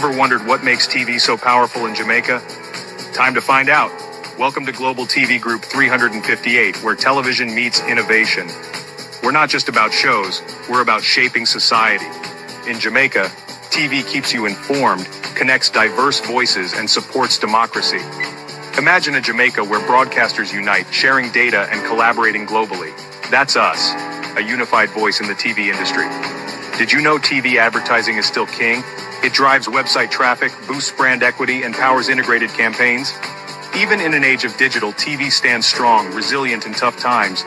Ever wondered what makes TV so powerful in Jamaica? Time to find out. Welcome to Global TV Group 358, where television meets innovation. We're not just about shows, we're about shaping society. In Jamaica, TV keeps you informed, connects diverse voices, and supports democracy. Imagine a Jamaica where broadcasters unite, sharing data and collaborating globally. That's us, a unified voice in the TV industry. Did you know TV advertising is still king? It drives website traffic, boosts brand equity, and powers integrated campaigns. Even in an age of digital, TV stands strong, resilient in tough times.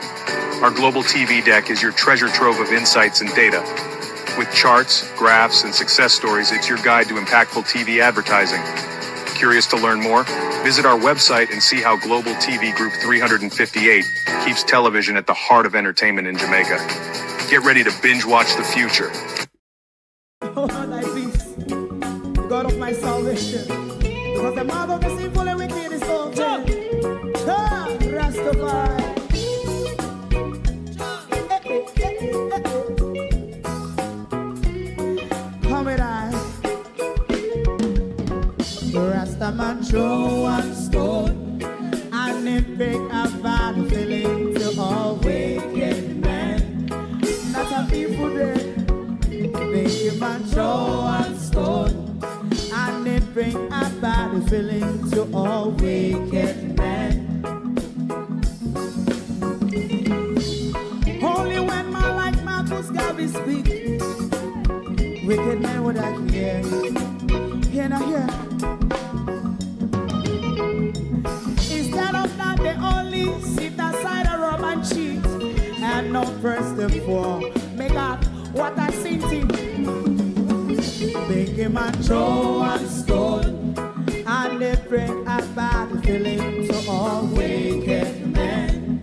Our Global TV Deck is your treasure trove of insights and data. With charts, graphs, and success stories, it's your guide to impactful TV advertising. Curious to learn more? Visit our website and see how Global TV Group 358 keeps television at the heart of entertainment in Jamaica. Get ready to binge watch the future. Oh, thy peace, God of my salvation, because the mouth of the sinful and wicked is open. Rastafari. Come with I. Rastaman throw one stone, and it break a bad feeling to all wicked men. That's a people day. Make a man throw one stone, and it bring a bad feeling to all wicked men. Only when man like Marcus Garvey speak, wicked men would I hear. Hear now hear. Instead of that, they only sit aside and rub and cheat, and not first and four. Make up what I seen to. Make a man throw one stone, and they bring a bad feeling to all wicked men.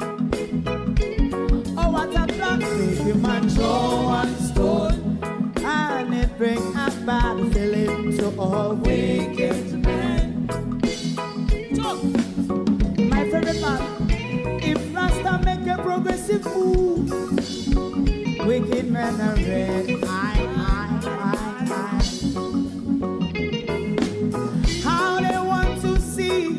Oh, what a plan! Make a man throw one stone, and it bring a bad feeling to all wicked men. My favorite part: if Rasta make a progressive move, wicked men are red. How they want to see?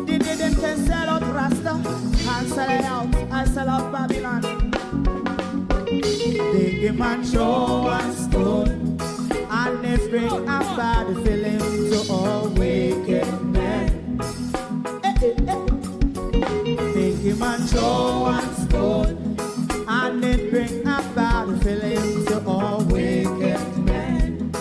They didn't can sell out Rasta and sell it out. I sell out Babylon. They give man show and stone, and they bring a bad feeling to all wicked men. They give man show and stone, and it bring a bad feeling to all wicked men.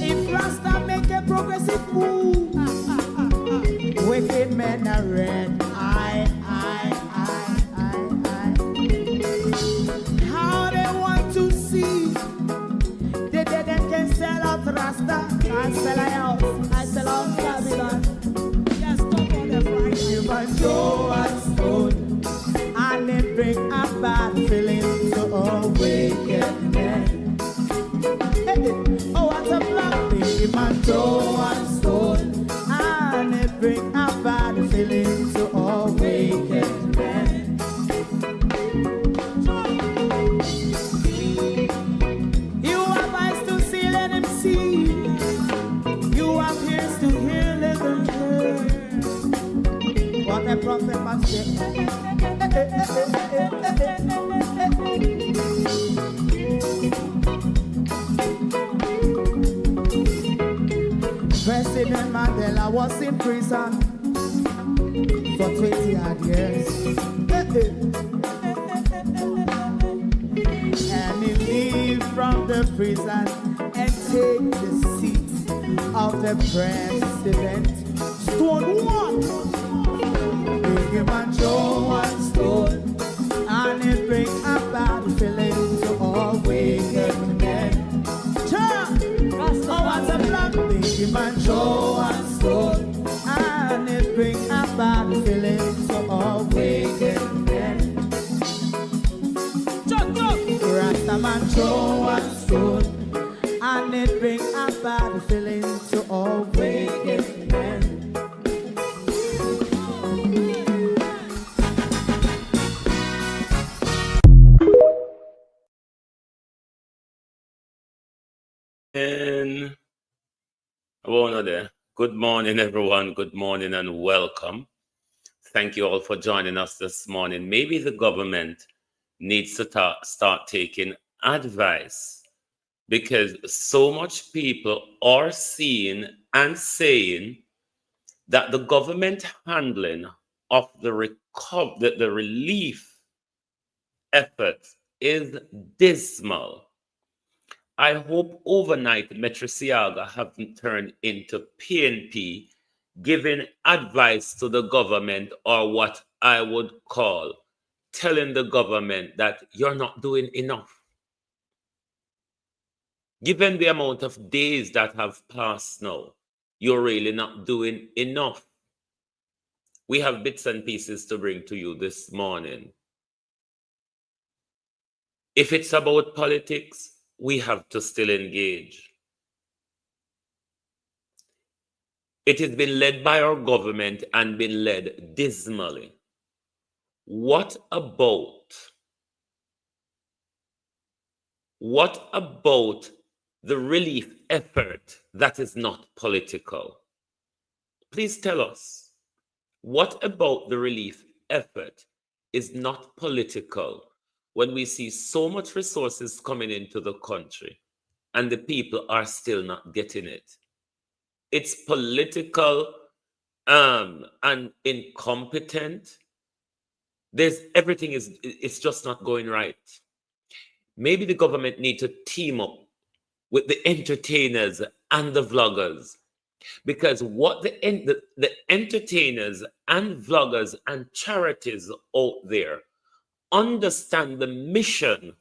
If Rasta make a progressive move, wicked men are red. How they want to see? They can sell out Rasta and sell out. I sell out Babylon. Just talk on the Friday. You must go and stone, and it bring a bad feeling to all wicked men. Oh, what a black thing, man, go and stone, and it bring a bad feeling to all wicked men. You have eyes to see, let him see. You have ears to hear, let them hear. What a prophet must say. President Mandela was in prison for 20 odd years. And he leave from the prison and take the seat of the president. Stone one. Big man throw one stone, and it bring a bad feeling to all wicked men. Oh, what a black big man throw one stone, and it bring a bad feeling to all wicked men. Rasta man throw one stone, and it bring a bad feeling to all wicked men. And good morning, everyone. Good morning and welcome. Thank you all for joining us this morning. Maybe the government needs to start taking advice because so much people are seeing and saying that the government handling of the relief effort is dismal. I hope overnight Metrosiaga haven't turned into PNP giving advice to the government, or what I would call telling the government that you're not doing enough. Given the amount of days that have passed now, you're really not doing enough. We have bits and pieces to bring to you this morning. If it's about politics, we have to still engage. It has been led by our government and been led dismally. What about the relief effort that is not political? Please tell us. What about the relief effort is not political when we see so much resources coming into the country and the people are still not getting it? It's political and incompetent. It's just not going right. Maybe the government need to team up with the entertainers and the vloggers, because what the entertainers and vloggers and charities out there understand the mission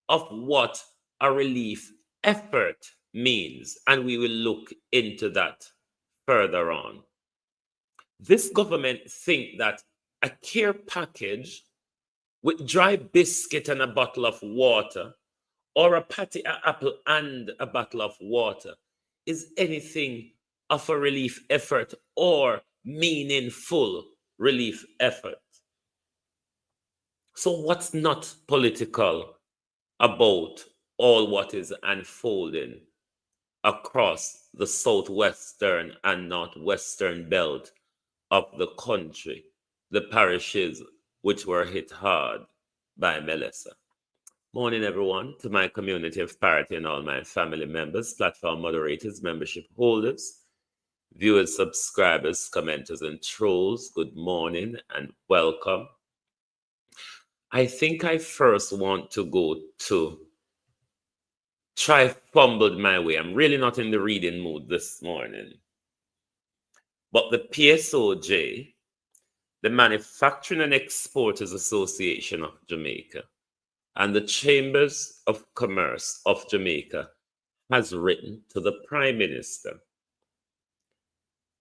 of what a relief effort means, and we will look into that further on. This government think that a care package with dry biscuit and a bottle of water, or a patty apple and a bottle of water, is anything of a relief effort or meaningful relief effort. So what's not political about all what is unfolding across the southwestern and northwestern belt of the country, the parishes which were hit hard by Melissa? Morning, everyone, to my community of parity and all my family members, platform moderators, membership holders, viewers, subscribers, commenters, and trolls. Good morning and welcome. I think I first want to go to try fumbled my way. I'm really not in the reading mood this morning. But the PSOJ, the Manufacturing and Exporters Association of Jamaica, and the Chambers of Commerce of Jamaica has written to the Prime Minister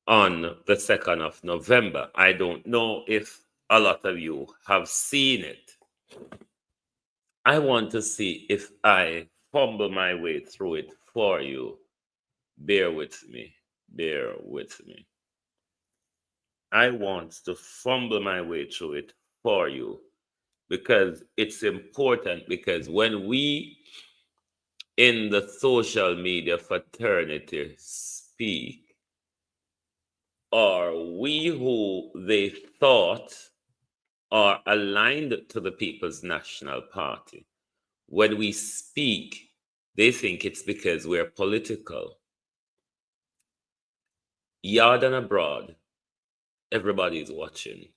on the 2nd of November. I don't know if a lot of you have seen it. I want to see if I fumble my way through it for you. Bear with me. Bear with me. I want to fumble my way through it for you, because it's important, because when we in the social media fraternity speak, or we who they thought are aligned to the People's National Party, when we speak, they think it's because we're political. Yard and abroad, everybody's watching.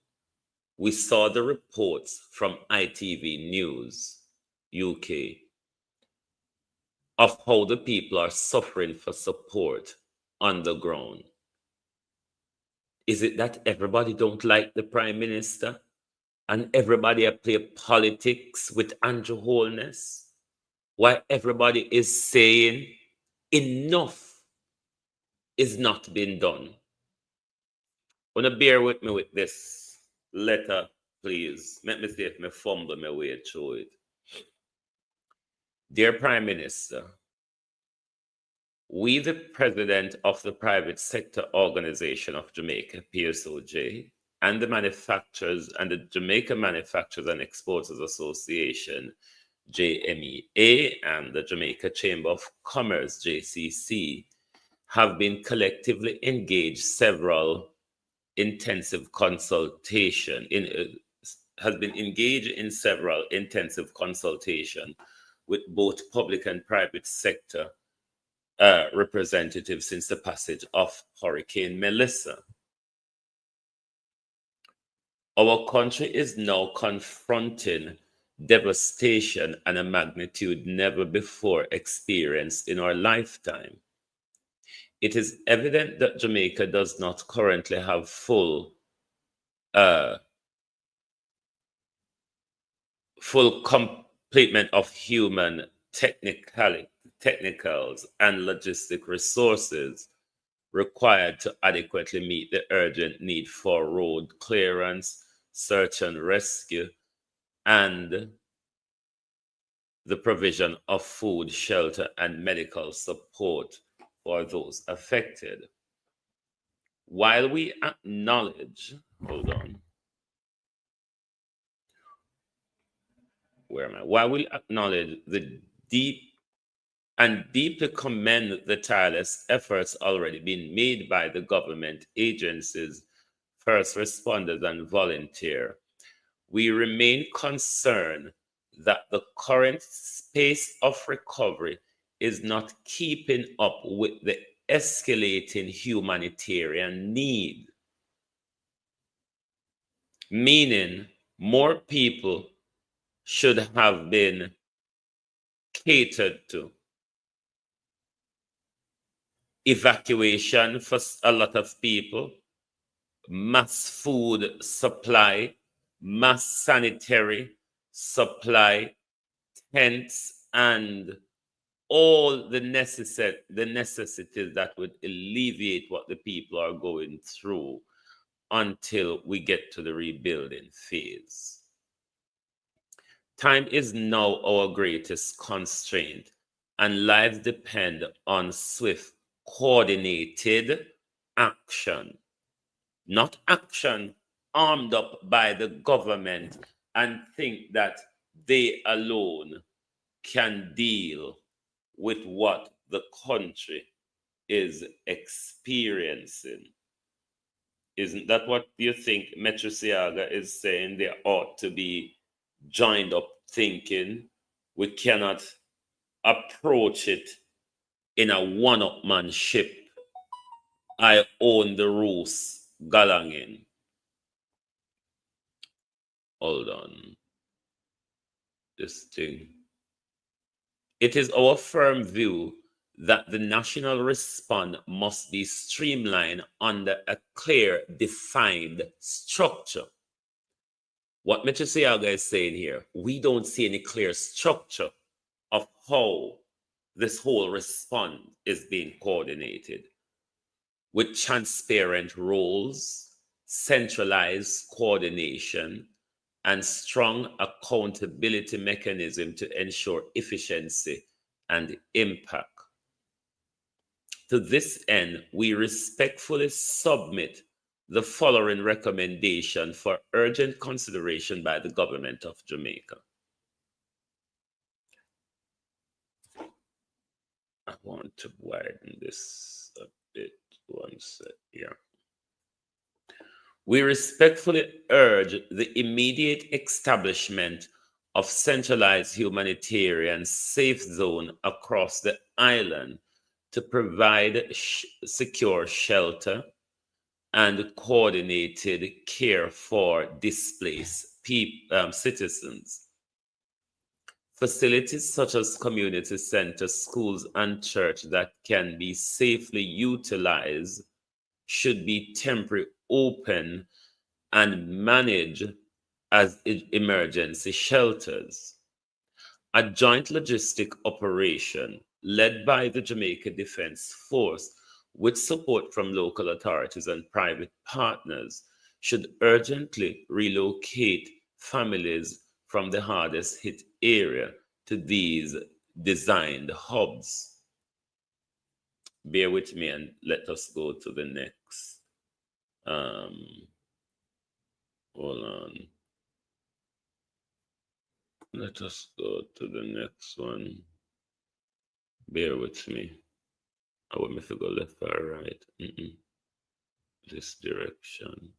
We saw the reports from ITV News, UK, of how the people are suffering for support on the ground. Is it that everybody don't like the Prime Minister and everybody play politics with Andrew Holness? Why everybody is saying enough is not being done? Wanna bear with me with this letter, please. Let me see if I fumble my way through it. Dear Prime Minister, we, the President of the Private Sector Organization of Jamaica, PSOJ, and the manufacturers and the Jamaica Manufacturers and Exporters Association, JMEA and the Jamaica Chamber of Commerce, JCC, have been collectively engaged several intensive consultation has been engaged in several intensive consultation with both public and private sector representatives since the passage of Hurricane Melissa. Our country is now confronting devastation and a magnitude never before experienced in our lifetime. It is evident that Jamaica does not currently have full complement of human technicals and logistic resources required to adequately meet the urgent need for road clearance, search and rescue, and the provision of food, shelter, and medical support for those affected. While we acknowledge, While we acknowledge the deeply commend the tireless efforts already being made by the government agencies, first responders, and volunteers, we remain concerned that the current pace of recovery is not keeping up with the escalating humanitarian need, meaning more people should have been catered to. Evacuation for a lot of people, mass food supply, mass sanitary supply, tents, and all the necessities that would alleviate what the people are going through until we get to the rebuilding phase. Time is now our greatest constraint, and lives depend on swift, coordinated action, not action armed up by the government and think that they alone can deal with what the country is experiencing. Isn't that what you think Metro Siaga is saying? There ought to be joined up thinking. We cannot approach it in a one-upmanship. I own the rules, galangin. Hold on. This thing. It is our firm view that the national response must be streamlined under a clear, defined structure. What Mr. Siaga is saying here, we don't see any clear structure of how this whole response is being coordinated with transparent roles, centralized coordination, and strong accountability mechanism to ensure efficiency and impact. To this end, we respectfully submit the following recommendation for urgent consideration by the government of Jamaica. I want to widen this a bit. One sec here. We respectfully urge the immediate establishment of centralized humanitarian safe zone across the island to provide secure shelter and coordinated care for displaced citizens. Facilities such as community centers, schools, and church that can be safely utilized should be temporarily open and managed as emergency shelters. A joint logistic operation led by the Jamaica Defense Force with support from local authorities and private partners should urgently relocate families from the hardest hit area to these designed hubs. Bear with me and let us go to the next. Hold on. Let us go to the next one. Bear with me. I want me to go left or right. This direction.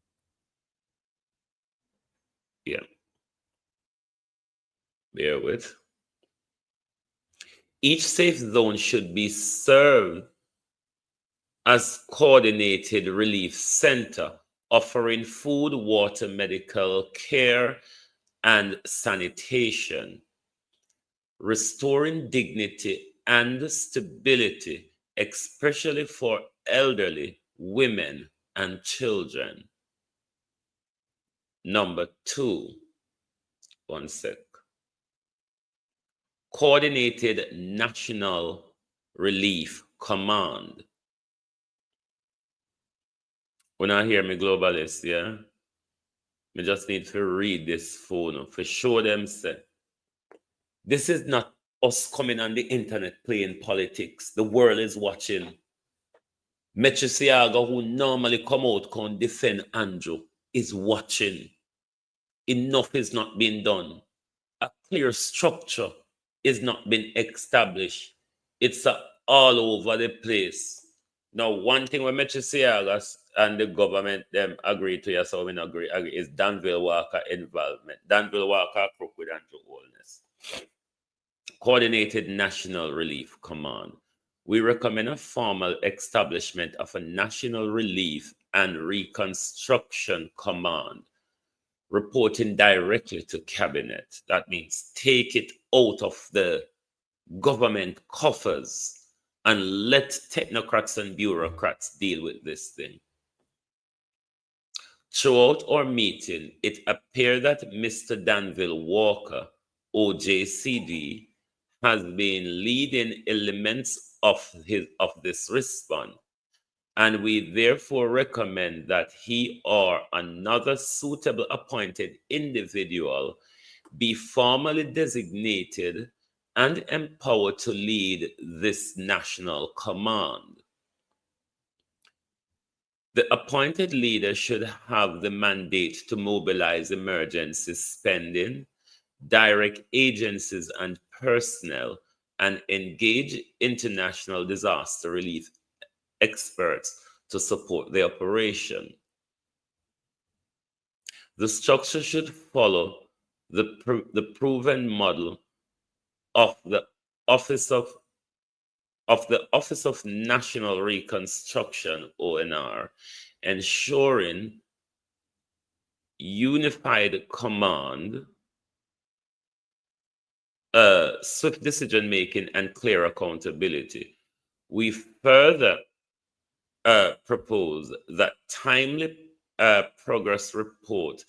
Yeah. Bear with. Each safe zone should be served as coordinated relief center, offering food, water, medical care, and sanitation, restoring dignity and stability, especially for elderly, women, and children. Number 2, one sec. Coordinated National Relief Command. When I hear me globalists, yeah, me just need to read this phone for show them say, this is not us coming on the internet playing politics. The world is watching. Metchisiaga, who normally come out can defend Andrew, is watching. Enough is not being done. A clear structure is not being established. It's all over the place. Now, one thing when Metchisiaga and the government them agree to, yes, or we not agree, is Danville Walker involvement. Danville Walker crook with Andrew Holness. Coordinated National Relief Command. We recommend a formal establishment of a National Relief and Reconstruction Command, reporting directly to Cabinet. That means take it out of the government coffers and let technocrats and bureaucrats deal with this thing. Throughout our meeting, it appeared that Mr. Danville Walker, OJCD, has been leading elements of this response, and we therefore recommend that he or another suitable appointed individual be formally designated and empowered to lead this national command. The appointed leader should have the mandate to mobilize emergency spending, direct agencies and personnel, and engage international disaster relief experts to support the operation. The structure should follow the proven model of the Office of National Reconstruction, ONR, ensuring unified command, swift decision making, and clear accountability. We further propose that timely progress report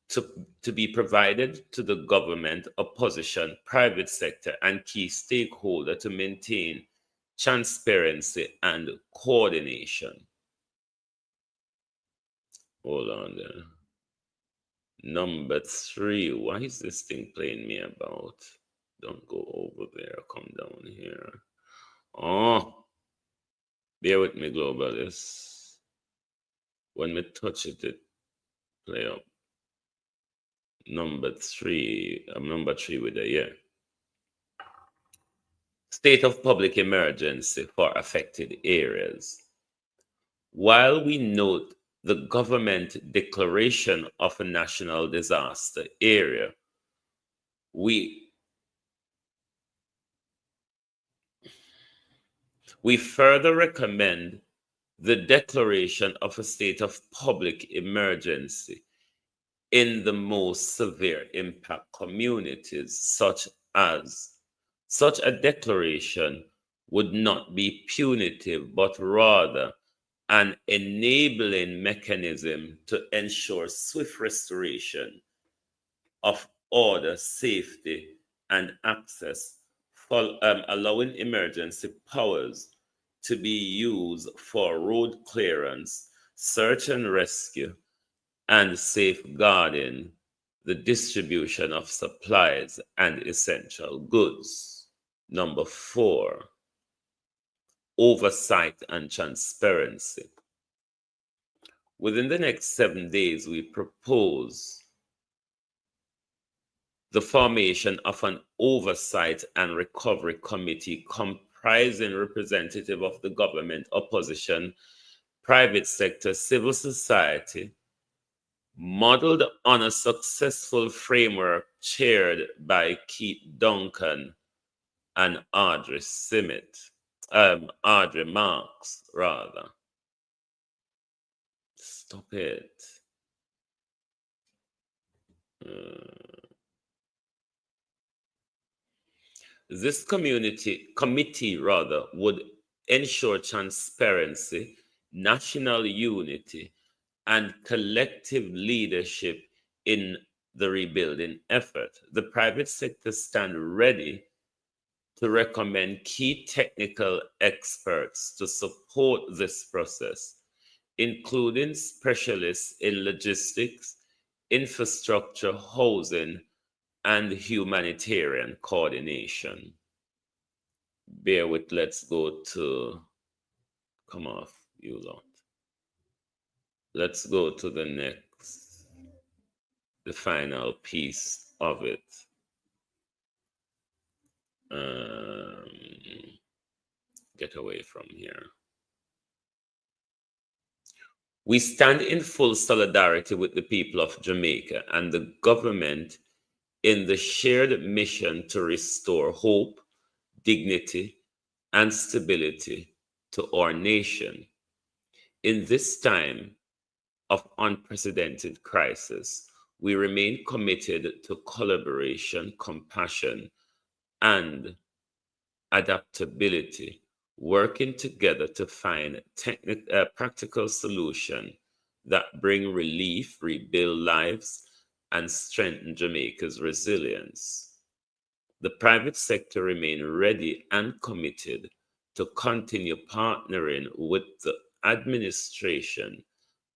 to be provided to the government, opposition, private sector, and key stakeholder to maintain transparency and coordination. Hold on there. Number 3. Why is this thing playing me about? Don't go over there. Come down here. Oh, bear with me, globalists. When we touch it, it play up. Number 3. I'm number 3 with a yeah. State of public emergency for affected areas. While we note the government declaration of a national disaster area, we further recommend the declaration of a state of public emergency in the most severe impact communities, such a declaration would not be punitive, but rather an enabling mechanism to ensure swift restoration of order, safety, and access, allowing emergency powers to be used for road clearance, search and rescue, and safeguarding the distribution of supplies and essential goods. Number 4, oversight and transparency. Within the next 7 days, we propose the formation of an oversight and recovery committee comprising representative of the government, opposition, private sector, civil society, modeled on a successful framework chaired by Keith Duncan and Audrey Marks, rather. Stop it. This committee would ensure transparency, national unity, and collective leadership in the rebuilding effort. The private sector stand ready to recommend key technical experts to support this process, including specialists in logistics, infrastructure, housing, and humanitarian coordination. Bear with, let's go to, come off, you lot. Let's go to the next, the final piece of it. Get away from here. We stand in full solidarity with the people of Jamaica and the government in the shared mission to restore hope, dignity, and stability to our nation. In this time of unprecedented crisis, we remain committed to collaboration, compassion, and adaptability, working together to find practical solutions that bring relief, rebuild lives, and strengthen Jamaica's resilience. The private sector remains ready and committed to continue partnering with the administration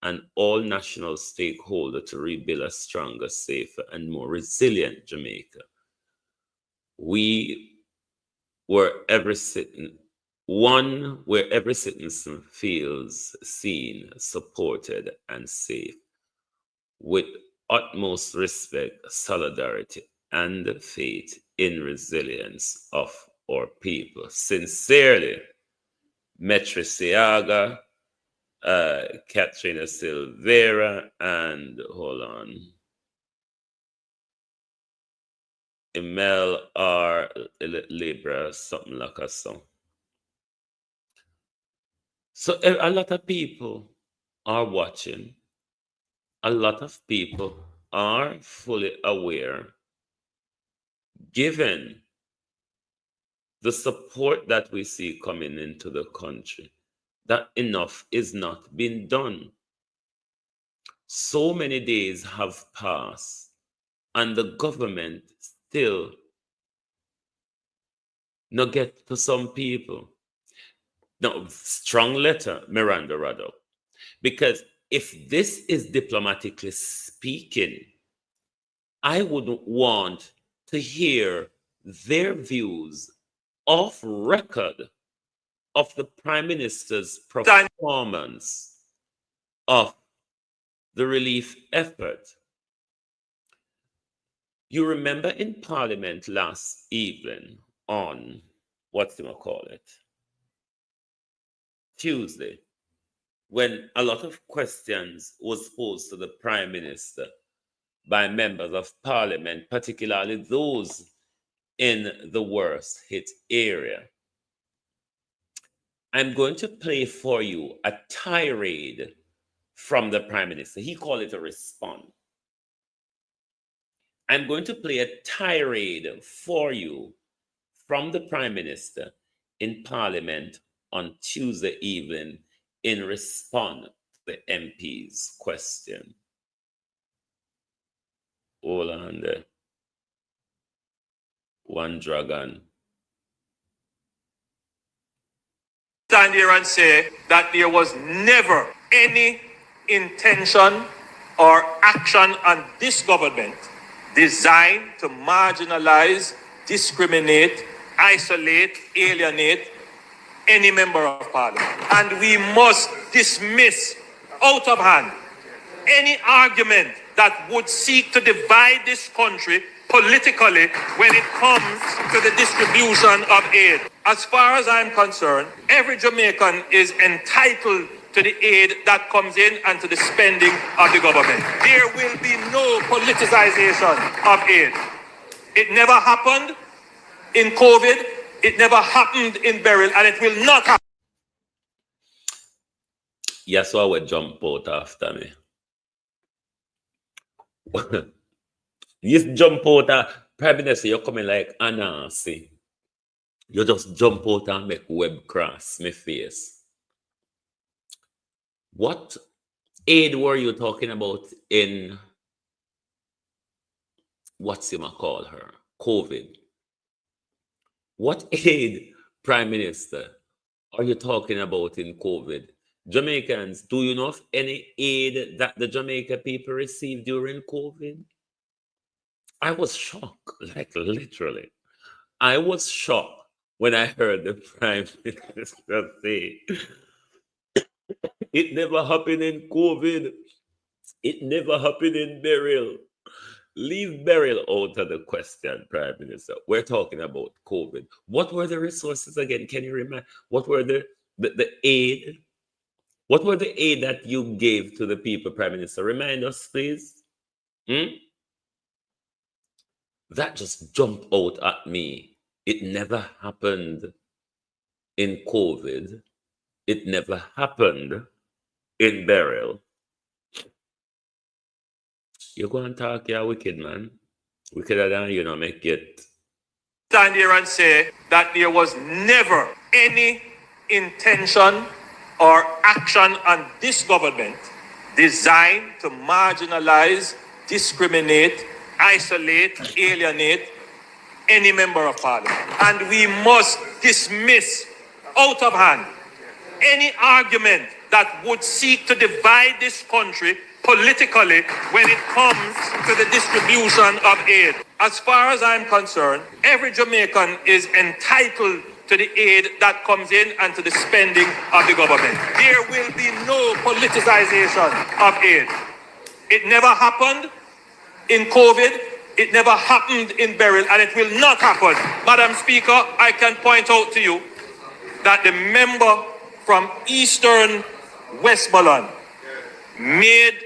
and all national stakeholders to rebuild a stronger, safer, and more resilient Jamaica. Where every citizen feels seen, supported, and safe, with utmost respect, solidarity, and faith in resilience of our people. Sincerely, Metri Siaga, Katrina Silvera, and hold on, Emel R. Libra, something like a song. So a lot of people are watching. A lot of people are fully aware, given the support that we see coming into the country, that enough is not being done. So many days have passed, and the government still not get to some people. No, strong letter, Miranda Rado. Because if this is diplomatically speaking, I would want to hear their views off record of the Prime Minister's performance of the relief effort. You remember in Parliament last evening on, Tuesday, when a lot of questions was posed to the Prime Minister by members of Parliament, particularly those in the worst hit area. I'm going to play for you a tirade from the Prime Minister. He called it a response. I'm going to play a tirade for you from the Prime Minister in Parliament on Tuesday evening in response to the MP's question. Hold on there. One dragon. Stand here and say that there was never any intention or action on this government designed to marginalize, discriminate, isolate, alienate any member of Parliament. And we must dismiss out of hand any argument that would seek to divide this country politically when it comes to the distribution of aid. As far as I'm concerned, every Jamaican is entitled to the aid that comes in and to the spending of the government. There will be no politicization of aid. It never happened in COVID, it never happened in burial, and it will not happen. Yes, so I would jump out after me. You jump out, Prime Minister, you're coming like Anansi. You just jump out and make web cross my face. What aid were you talking about in, what's you call her, COVID? What aid, Prime Minister, are you talking about in COVID? Jamaicans, do you know of any aid that the Jamaica people received during COVID? I was shocked, like literally. I was shocked when I heard the Prime Minister say, it never happened in COVID. It never happened in burial. Leave burial out of the question, Prime Minister. We're talking about COVID. What were the resources again? Can you remind? What were the aid? What were the aid that you gave to the people, Prime Minister? Remind us, please. That just jumped out at me. It never happened in COVID. It never happened in burial. You go and talk, you're wicked, man. Wickeder than you, make it. Stand here and say that there was never any intention or action on this government designed to marginalize, discriminate, isolate, alienate any member of parliament. And we must dismiss out of hand any argument that would seek to divide this country politically when it comes to the distribution of aid. As far as I'm concerned, every Jamaican is entitled to the aid that comes in and to the spending of the government. There will be no politicization of aid. It never happened in COVID, it never happened in burial, and it will not happen. Madam Speaker, I can point out to you that the member from Eastern Westmoreland made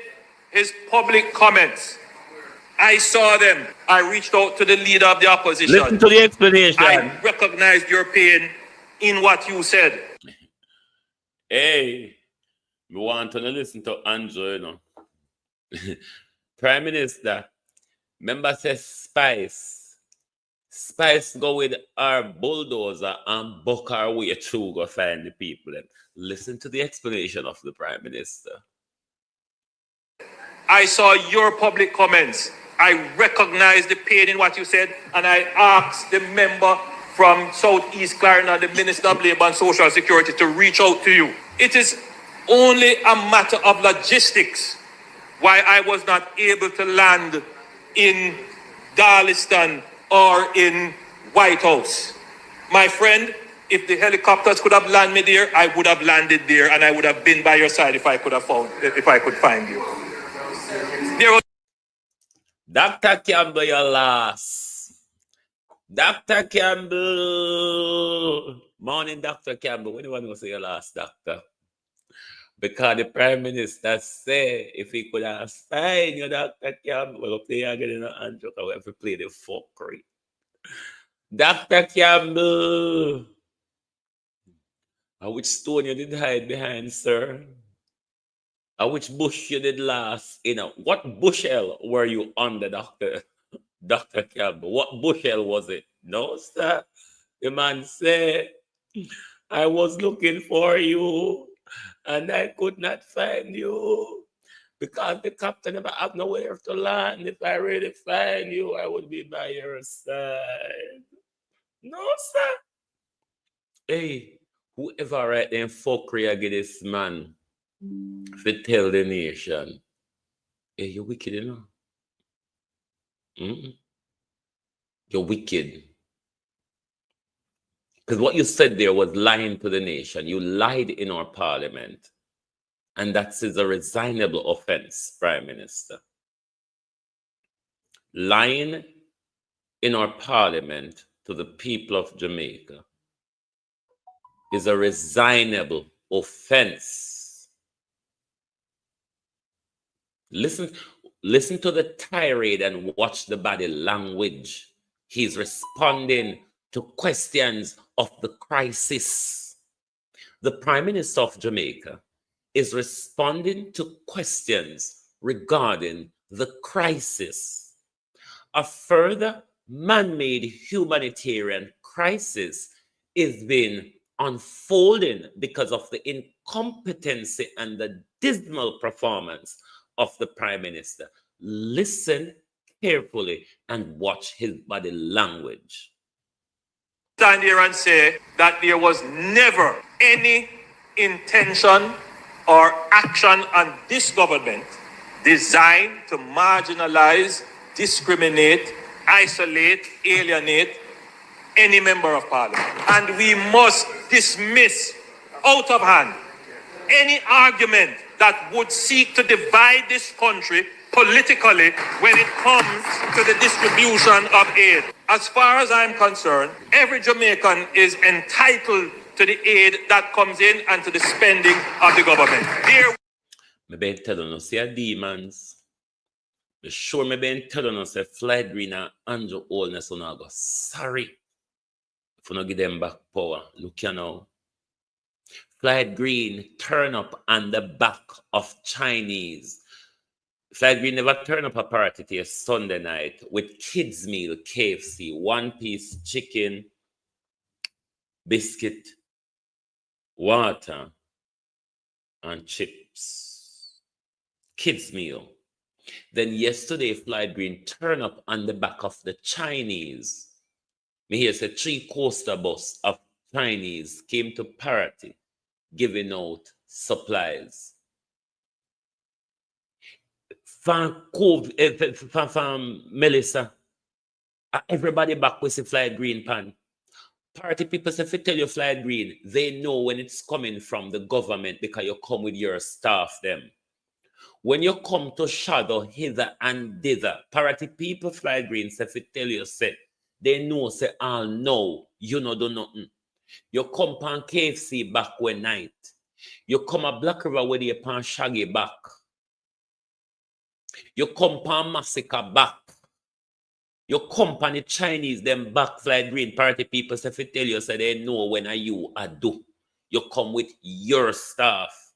his public comments. I saw them. I reached out to the leader of the opposition. Listen to the explanation. I recognized your pain in what you said. Hey, we want to listen to Andrew, you know. Prime Minister, remember says Spice go with our bulldozer and buck our way through go find the people. And listen to the explanation of the Prime Minister. I saw your public comments. I recognized the pain in what you said, and I asked the member from Southeast Clarendon, the Minister of Labour and Social Security, to reach out to you. It is only a matter of logistics why I was not able to land in Darliston or in White House. My friend, if the helicopters could have landed me there, I would have landed there, and I would have been by your side if I could find you. Dr. Campbell, your last. Dr. Campbell. Morning, Dr. Campbell. When do you want to say your last, doctor? Because the Prime Minister said if he could have signed you, Dr. Campbell, we'll play again in the Andrew, we have to play the fuckery. Dr. Campbell. Which stone you did hide behind, sir? Which bush you did last? What bushel were you under, Dr. Campbell? What bushel was it? No, sir. The man said, I was looking for you and I could not find you because the captain never have nowhere to land. If I really find you, I would be by your side. No, sir. Hey, whoever write them fuckery against this man, if you tell the nation, hey, you're wicked, you know. You're wicked. Because what you said there was lying to the nation. You lied in our parliament. And that is a resignable offense, Prime Minister. Lying in our parliament to the people of Jamaica is a resignable offense. Listen to the tirade and watch the body language. He's responding to questions of the crisis. The Prime Minister of Jamaica is responding to questions regarding the crisis. A further man-made humanitarian crisis is being unfolding because of the incompetency and the dismal performance of the Prime Minister. Listen carefully and watch his body language. Stand here and say that there was never any intention or action on this government designed to marginalize, discriminate, isolate, alienate any member of parliament. And we must dismiss out of hand any argument that would seek to divide this country politically when it comes to the distribution of aid. As far as I'm concerned, every Jamaican is entitled to the aid that comes in and to the spending of the government. Me been telling us, see demons. Me sure me been telling us, Floyd Green and Andrew Holness on go sorry if you not give them back power. Look you now. Floyd Green turn up on the back of Chinese. Floyd Green never turn up a party to a Sunday night with kids meal, KFC, one-piece chicken, biscuit, water, and chips. Kids meal. Then yesterday, Floyd Green turned up on the back of the Chinese. Me hear say 3 coaster bus of Chinese came to party, giving out supplies. From Melissa, everybody back with the Floyd Green pan. Party people say, if you tell you Floyd Green, they know when it's coming from the government because you come with your staff them. When you come to shadow hither and thither, party people Floyd Green say, if you tell you, say, they know, say, I'll know, you know do nothing. You come pan KFC back one night. You come a Black River where you pan Shaggy back. You come pan Massacre back. You come pan the Chinese, them back Floyd Green party people say, if you tell you, say, they know when you are do. You come with your staff.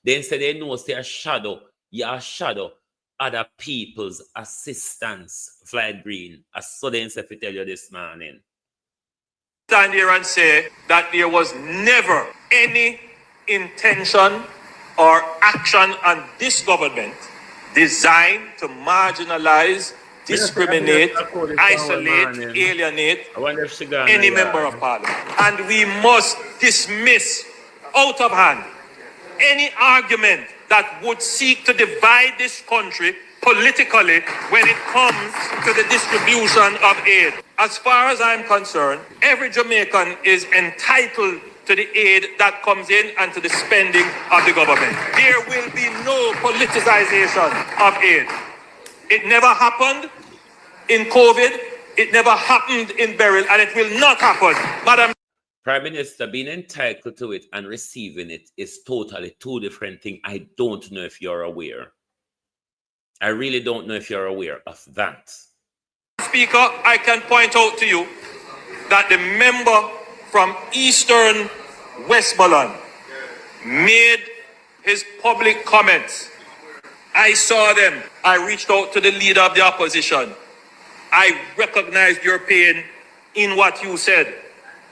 Then say they know, say, a shadow. You are shadow other people's assistance, Floyd Green. As so then say, if you tell you this morning. Stand here and say that there was never any intention or action on this government designed to marginalize, discriminate, isolate, alienate any member of parliament. And we must dismiss out of hand any argument that would seek to divide this country politically when it comes to the distribution of aid. As far as I'm concerned, every Jamaican is entitled to the aid that comes in and to the spending of the government. There will be no politicization of aid. It never happened in COVID, it never happened in Beryl, and it will not happen. Madam Prime Minister, being entitled to it and receiving it is totally two different things. I don't know if you're aware. I really don't know if you're aware of that. Speaker, I can point out to you that the member from Eastern Westmoreland made his public comments. I saw them. I reached out to the leader of the opposition. I recognized your pain in what you said.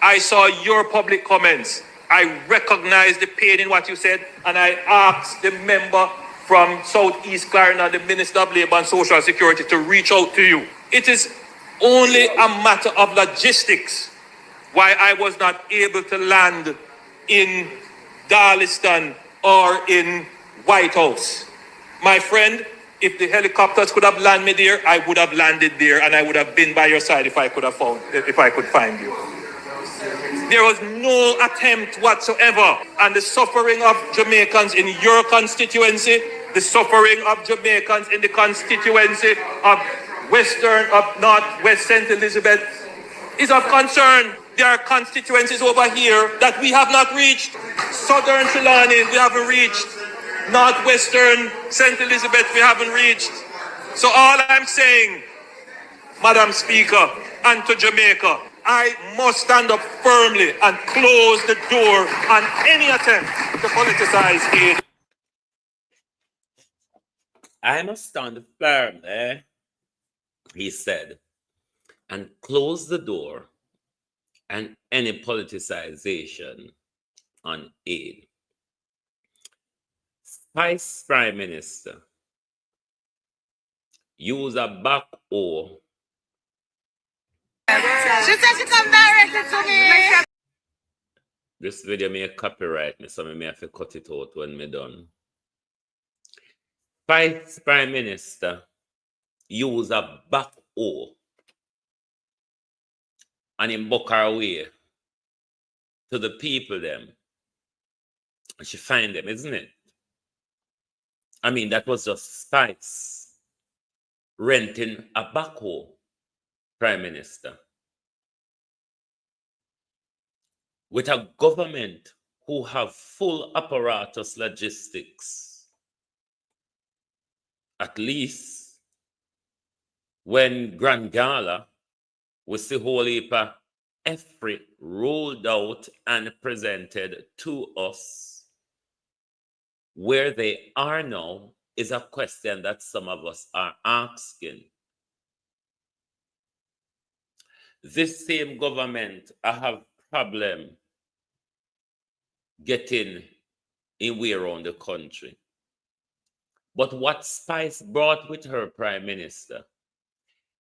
I saw your public comments. I recognized the pain in what you said, and I asked the member from Southeast Clarendon, the Minister of Labour and Social Security, to reach out to you. It is only a matter of logistics why I was not able to land in Darliston or in White House. My friend, if the helicopters could have landed me there, I would have landed there, and I would have been by your side if I could find you. There was no attempt whatsoever, and the suffering of Jamaicans in your constituency, the suffering of Jamaicans in the constituency of western of Northwest St. Elizabeth is of concern. There are constituencies over here that we have not reached. Southern Trelawney, we haven't reached. Northwestern St. Elizabeth, we haven't reached. So all I'm saying, Madam Speaker, and to Jamaica, I must stand up firmly and close the door on any attempt to politicize aid. I must stand firmly, he said, and close the door on any politicization on aid. Vice Prime Minister use a backhoe. She said she come directly to me. This video may copyright me, so I may have to cut it out when me done. Vice Prime Minister use a backhoe and him buck her way to the people them. And she find them, isn't it? I mean, that was just Spice renting a backhoe, Prime Minister. With a government who have full apparatus logistics. At least when Grand Gala was the whole heap of effort rolled out and presented to us. Where they are now is a question that some of us are asking. This same government, I have problem getting in way around the country. But what Spice brought with her Prime Minister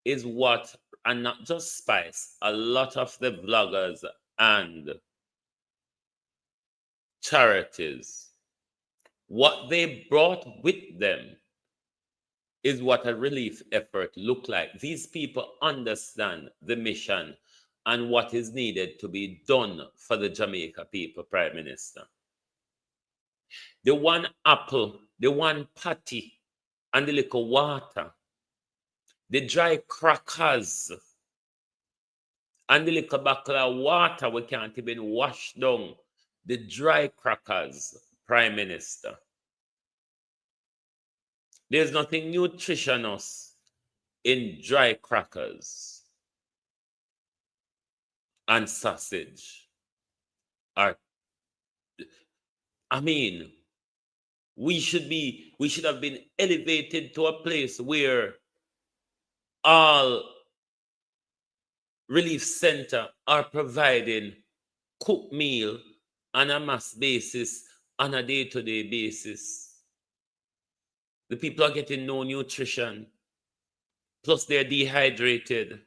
is what, and not just Spice, a lot of the vloggers and charities, what they brought with them is what a relief effort look like. These people understand the mission and what is needed to be done for the Jamaica people, Prime Minister. The one apple, the one patty, and the little water, the dry crackers, and the little bottle of water we can't even wash down, the dry crackers, Prime Minister. There's nothing nutritious in dry crackers and sausage. I mean, we should have been elevated to a place where all relief center are providing cooked meal on a mass basis, on a day-to-day basis. The people are getting no nutrition. Plus they're dehydrated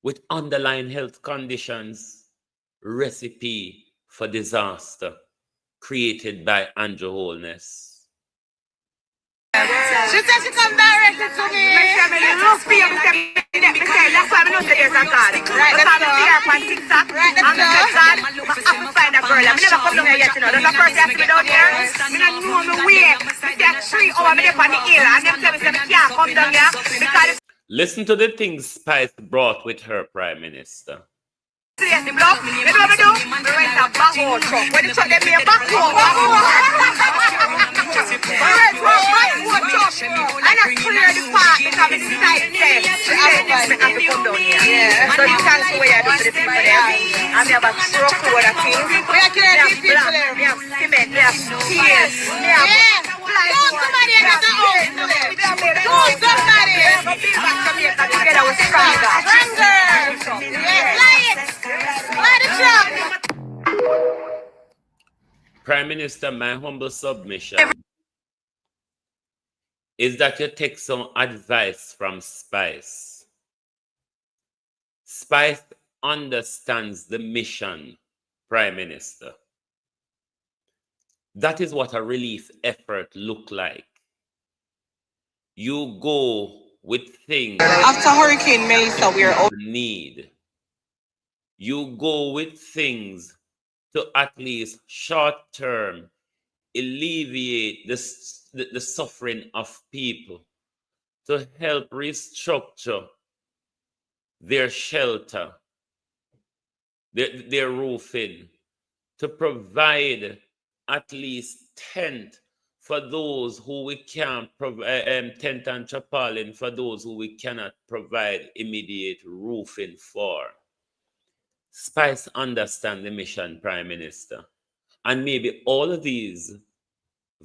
with underlying health conditions. Recipe for disaster created by Andrew Holness. She said she come directly to me. That's why I know there's a God. Right, that's why I'm here on TikTok. Right, I'm God. Find a girl. I never come down here yet, you know. There's a person that be down here. I don't know my way. It's 3 hours I'm up on the hill. And them tell me I can't come down here because Listen to the things Spice brought with her Prime Minister. yes, the block. You know what I do? I rent a backhoe truck. When the truck they be a backhoe. And I clear the park because it's inside the tent. So I have to come down here. Yeah. So you can't see what you do to the people there. And we have a truckload of things. We have black, we have cement, we have tears, we have somebody has a home. Somebody. We have a big back Jamaica together with stronger. Fly it. Fly the truck. Prime Minister, my humble submission is that you take some advice from Spice. Spice understands the mission, Prime Minister. That is what a relief effort look like. You go with things After Hurricane Melissa, we're out. need. You go with things to at least short term alleviate the suffering of people, to help restructure their shelter, their roofing, to provide at least tent for those who we can't provide, tent and tarpaulin for those who we cannot provide immediate roofing for. Spice understand the mission, Prime Minister. And maybe all of these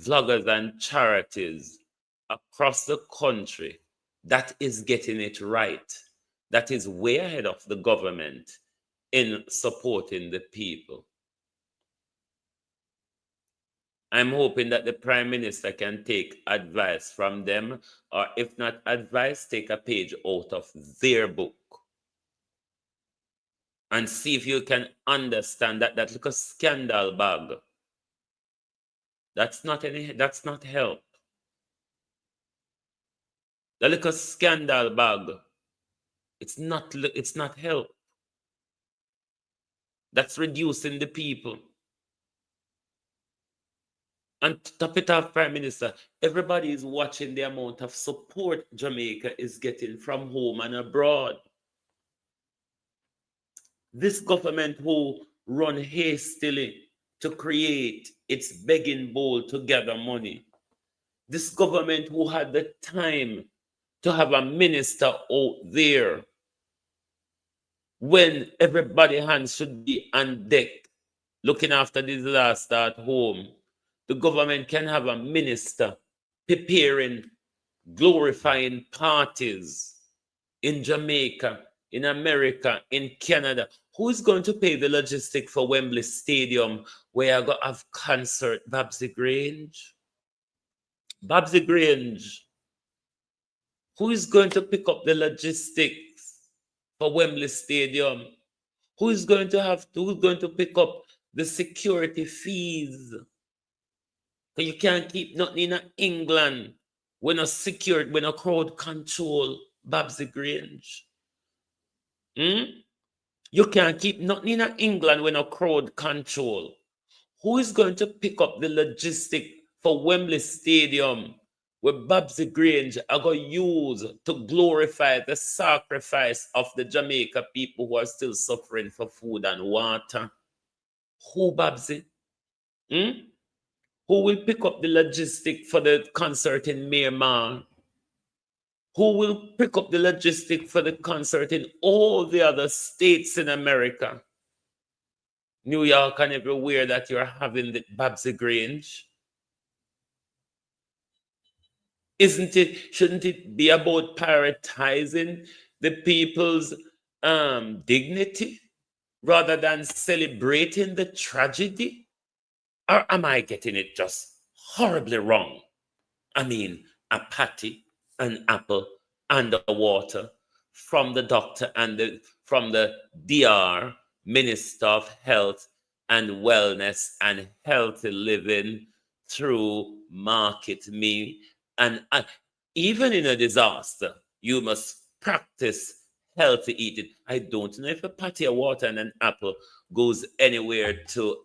vloggers and charities across the country that is getting it right, that is way ahead of the government in supporting the people. I'm hoping that the Prime Minister can take advice from them, or if not advice, take a page out of their book and see if you can understand that little scandal bag. That's not help. The little scandal bag, it's not help. That's reducing the people. And to top it off, Prime Minister, everybody is watching the amount of support Jamaica is getting from home and abroad. This government who run hastily to create its begging bowl to gather money. This government who had the time to have a minister out there when everybody hands should be on deck looking after disaster at home. The government can have a minister preparing, glorifying parties in Jamaica, in America, in Canada. Who is going to pay the logistic for Wembley Stadium where I got to have concert? Babsy Grange? Babsy Grange. Who is going to pick up the logistics for Wembley Stadium? Who's going to pick up the security fees? Because you can't keep nothing in England when a secured, when a crowd control Babsy Grange. You can't keep nothing in England when a crowd control. Who is going to pick up the logistic for Wembley Stadium where Babsy Grange are going to use to glorify the sacrifice of the Jamaica people who are still suffering for food and water? Who, Babsy? Who will pick up the logistic for the concert in Miramar? Who will pick up the logistic for the concert in all the other states in America? New York and everywhere that you're having the Babsy Grange. Shouldn't it be about prioritizing the people's dignity rather than celebrating the tragedy? Or am I getting it just horribly wrong? I mean, a patty, an apple, and a water from the doctor and from the DR, Minister of Health and Wellness and Healthy Living through Market Me. And even in a disaster, you must practice healthy eating. I don't know if a patty, a water, and an apple goes anywhere to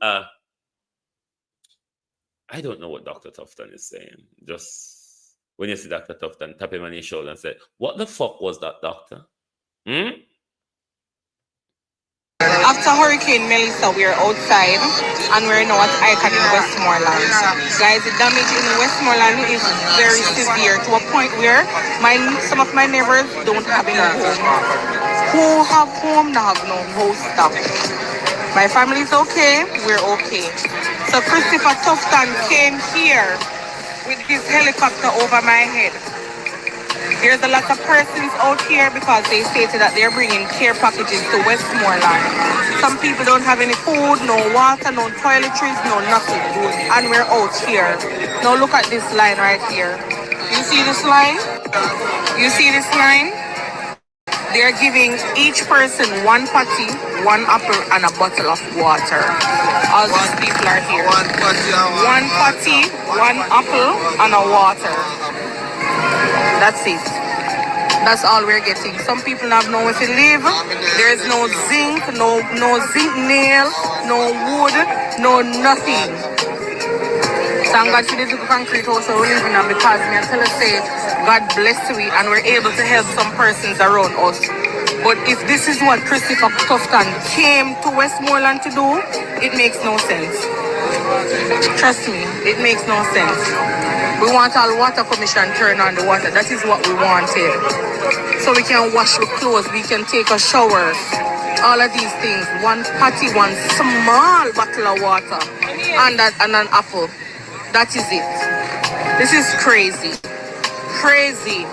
I don't know what Dr. Tufton is saying. Just when you see Dr. Tufton, tap him on his shoulder and say, what the fuck was that, doctor? After Hurricane Melissa, we are outside and we're now at Icon in Westmoreland. Guys, the damage in Westmoreland is very severe to a point where some of my neighbors don't have any home. Who have home, they have no house stuff. My family is okay, we're okay. So Christopher Tufton came here with his helicopter over my head. There's a lot of persons out here because they stated that they're bringing care packages to Westmoreland. Some people don't have any food, no water, no toiletries, no nothing. And we're out here. Now look at this line right here. You see this line? You see this line? They're giving each person one patty, one apple, and a bottle of water. All these people are here. One patty, one apple, and a water. That's it. That's all we're getting. Some people have nowhere to live. There's no zinc, no zinc nail, no wood, no nothing. Thank God for this little concrete house we live in, and because me until I say God bless we and we're able to help some persons around us. But if this is what Christopher Tufton came to Westmoreland to do, it makes no sense. Trust me, it makes no sense. We want our water commission turn on the water. That is what we wanted. So we can wash the clothes, we can take a shower. All of these things. One patty, one small bottle of water, and an apple. That is it. This is crazy. Crazy.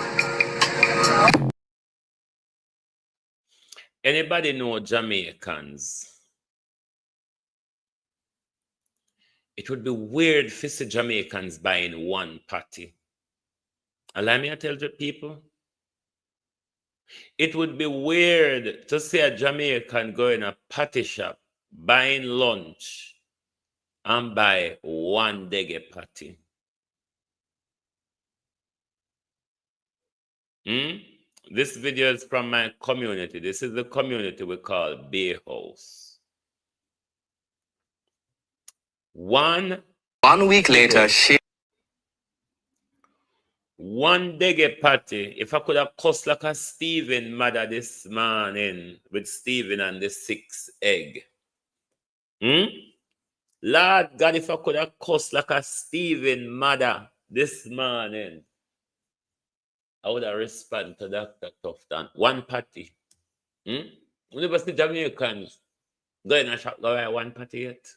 Anybody know Jamaicans? It would be weird to see Jamaicans buying one patty. Allow me to tell the people. It would be weird to see a Jamaican go in a patty shop, buying lunch, and buy one dege patty. This video is from my community. This is the community we call Bay House. 1 week later, one dege patty. If I could have cussed like a Stephen mother this morning with Stephen and the 6 egg. Lord God, if I could have cussed like a Stephen mother this morning, I would have responded to Dr. Tufton. One patty. You never see Jamaicans go in a shop, go buy one patty yet?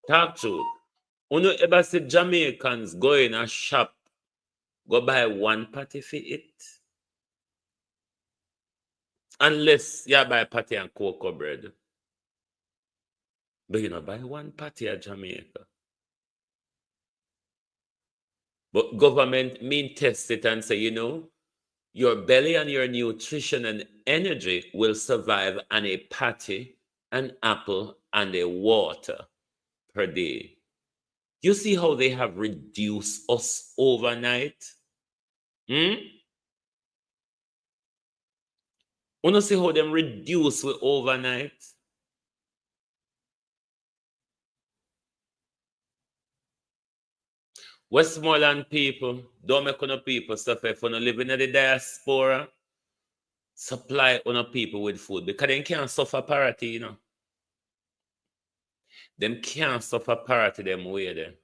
Talk truth. You never see Jamaicans go in a shop, go buy one patty for it? Unless you buy patty and cocoa bread. But you know, buy one patty at Jamaica. But government mean test it and say, you know, your belly and your nutrition and energy will survive on a patty, an apple, and a water per day. You see how they have reduced us overnight? You see how them reduce we overnight? Westmoreland people, don't make on people suffer. If you live in the diaspora, supply on people with food because they can't suffer parity, you know. Them can't suffer parity them way there.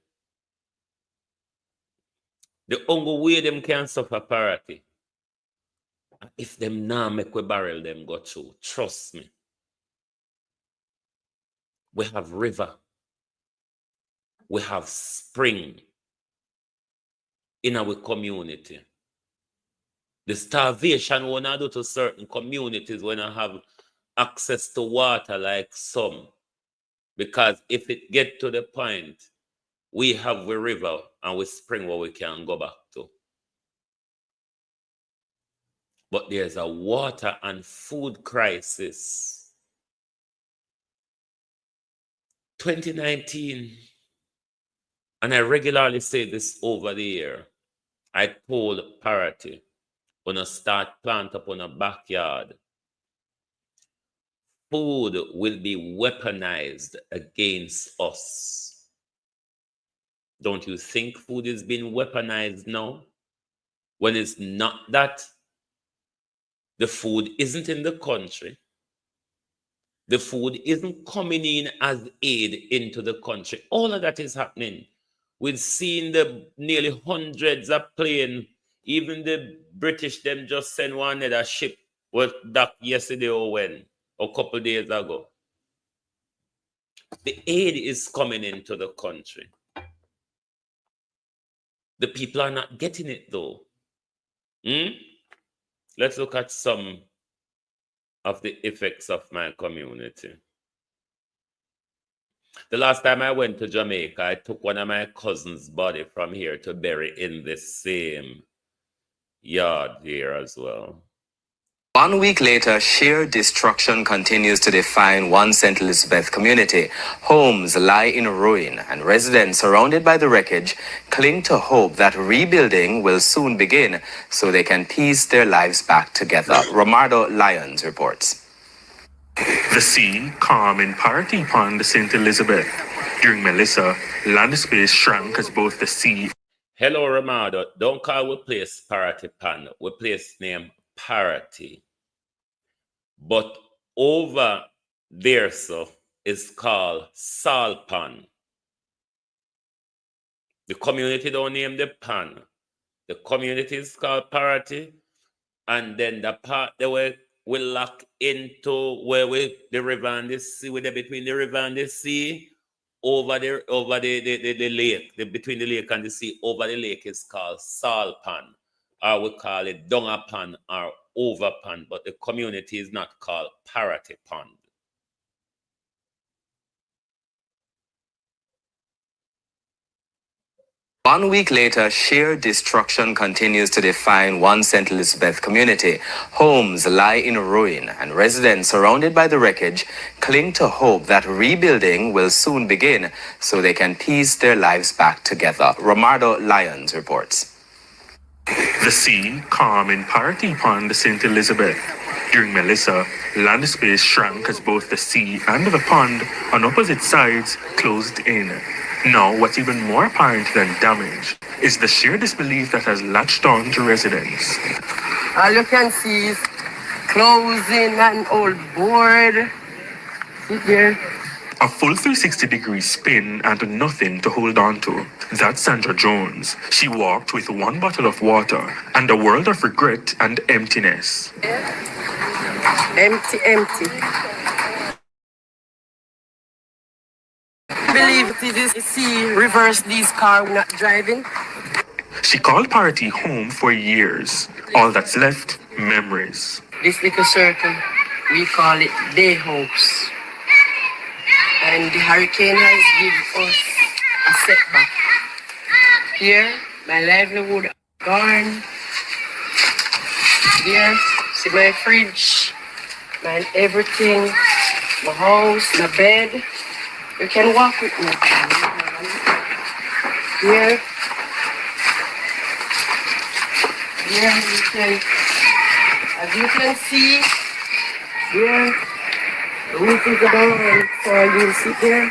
The only way them can suffer parity, if them now make we barrel them go through. Trust me. We have river. We have spring in our community. The starvation we not do to certain communities when I have access to water like some. Because if it get to the point, we have a river and we spring where we can go back to. But there's a water and food crisis. 2019, and I regularly say this over the year, I told parity, when I start plant up on a backyard, food will be weaponized against us. Don't you think food is being weaponized now? When it's not that, the food isn't in the country. The food isn't coming in as aid into the country. All of that is happening. We've seen the nearly hundreds of planes. Even the British, them just sent one other ship was docked yesterday or when, or a couple of days ago. The aid is coming into the country. The people are not getting it though. Let's look at some of the effects of my community. The last time I went to Jamaica, I took one of my cousin's body from here to bury in the same yard here as well. 1 week later, sheer destruction continues to define one St. Elizabeth community. Homes lie in ruin, and residents surrounded by the wreckage cling to hope that rebuilding will soon begin so they can piece their lives back together. Romardo Lyons reports. The scene calm in Party Pond, St. Elizabeth. During Melissa, land space shrank as both the sea. Hello, Ramado. Don't call we place Parity Pan. We place name Parity. But over there, so is called Salpan. The community don't name the pan. The community is called Parity. And then the part that we lock into where the river and the sea, where between the river and the sea, over the lake, between the lake and the sea, over the lake is called Salpan, or we call it Dongapan or Overpan, but the community is not called Parity Pond. One week later, sheer destruction continues to define one St. Elizabeth community. Homes lie in ruin, and residents surrounded by the wreckage cling to hope that rebuilding will soon begin so they can piece their lives back together. Romardo Lyons reports. The sea, calm in Parity Pond, St. Elizabeth. During Melissa, land space shrank as both the sea and the pond on opposite sides closed in. Now, what's even more apparent than damage is the sheer disbelief that has latched on to residents. All you can see is closing and old board. Sit there. A full 360-degree spin and nothing to hold on to. That's Sandra Jones. She walked with one bottle of water and a world of regret and emptiness. Empty. I believe it is see reverse these cars not driving. She called Parity home for years. All that's left, memories. This little circle, we call it day hopes. And the hurricane has given us a setback. Here, my livelihood gone. Here, see my fridge, my everything, my house, my bed. You can walk with me. Here, you can, as you can see, here, the roof is down, so you'll sit there.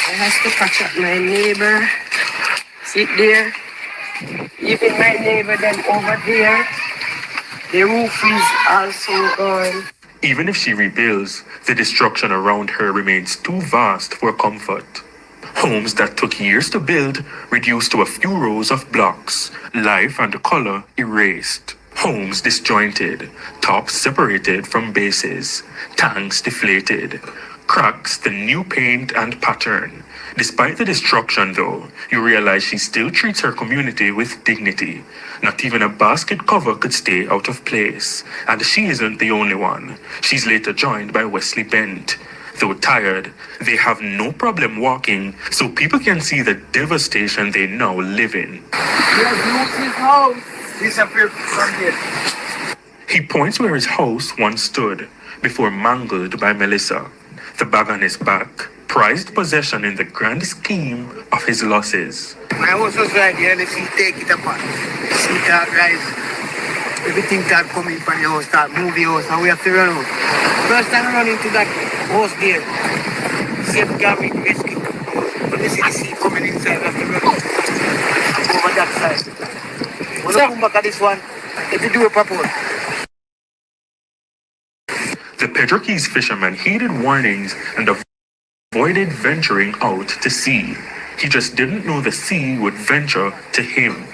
I have to catch up my neighbor, sit there. Even my neighbor then over there, the roof is also gone. Even if she rebuilds, the destruction around her remains too vast for comfort. Homes that took years to build reduced to a few rows of blocks, life and color erased. Homes disjointed, tops separated from bases, tanks deflated, cracks the new paint and pattern. Despite the destruction though, you realize she still treats her community with dignity. Not even a basket cover could stay out of place. And she isn't the only one. She's later joined by Wesley Bent. Though tired, they have no problem walking so people can see the devastation they now live in. His house disappeared from here. He points where his house once stood before mangled by Melissa. The bag on his back, prized possession in the grand scheme of his losses. My house was right here, and if you take it apart, see that rise, everything start coming from the house, start move the house, and we have to run out. First time I run into that house there, see if Gary rescue. But you see the sea coming inside, we have to run out. Over that side. When I come back at this one, if you do a proper. The Pedro Keys fisherman heeded warnings and avoided venturing out to sea. He just didn't know the sea would venture to him.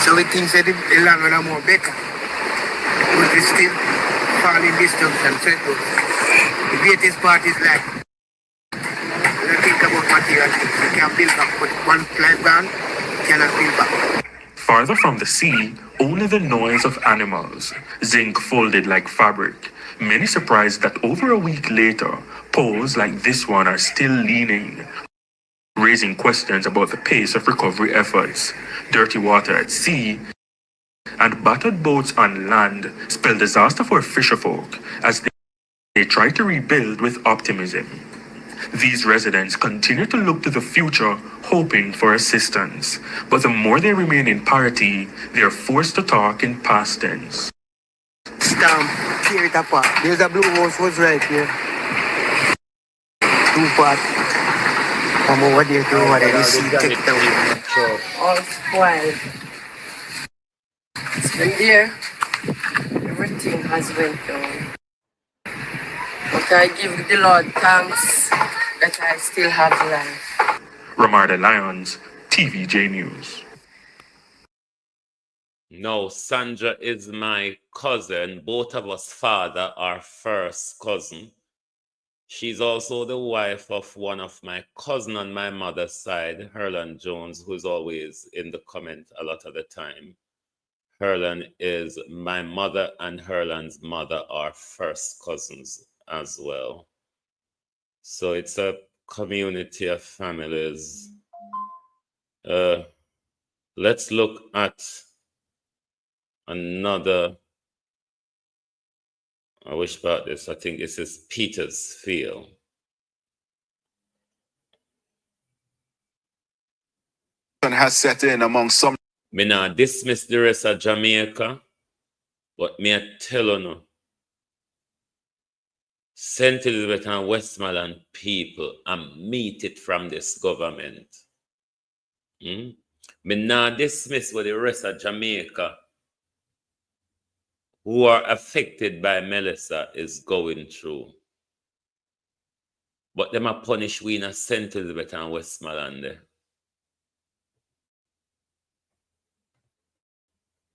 So we think that the land will have more better. But we still fall in distance and settle. The greatest part is like, when you think about material things, you can build back, but one life gone, you cannot build back. Farther from the sea, only the noise of animals, zinc folded like fabric. Many surprised that over a week later, poles like this one are still leaning, raising questions about the pace of recovery efforts. Dirty water at sea and battered boats on land spell disaster for fisherfolk as they try to rebuild with optimism. These residents continue to look to the future, hoping for assistance. But the more they remain in Parity, they are forced to talk in past tense. Storm, tear it apart. There's a blue house was right here. 2 part. From over there to over there, you see, take it away. All spoiled. It's been there. Everything has went down. But I give the Lord thanks that I still have life. Ramarda Lyons, TVJ News. No, Sandra is my cousin. Both of us father are first cousin. She's also the wife of one of my cousin on my mother's side, Herlan Jones, who's always in the comment a lot of the time. Herlan is my mother, and Herlan's mother are first cousins as well. So it's a community of families. Let's look at another. I wish about this. I think this is Petersfield. Has set in among some. Me not dismiss the rest of Jamaica, but me I tell you no. St. Elizabeth and Westmoreland people and meet it from this government. Me not dismiss what the rest of Jamaica who are affected by Melissa is going through. But them are punish we in St. Elizabeth and Westmoreland.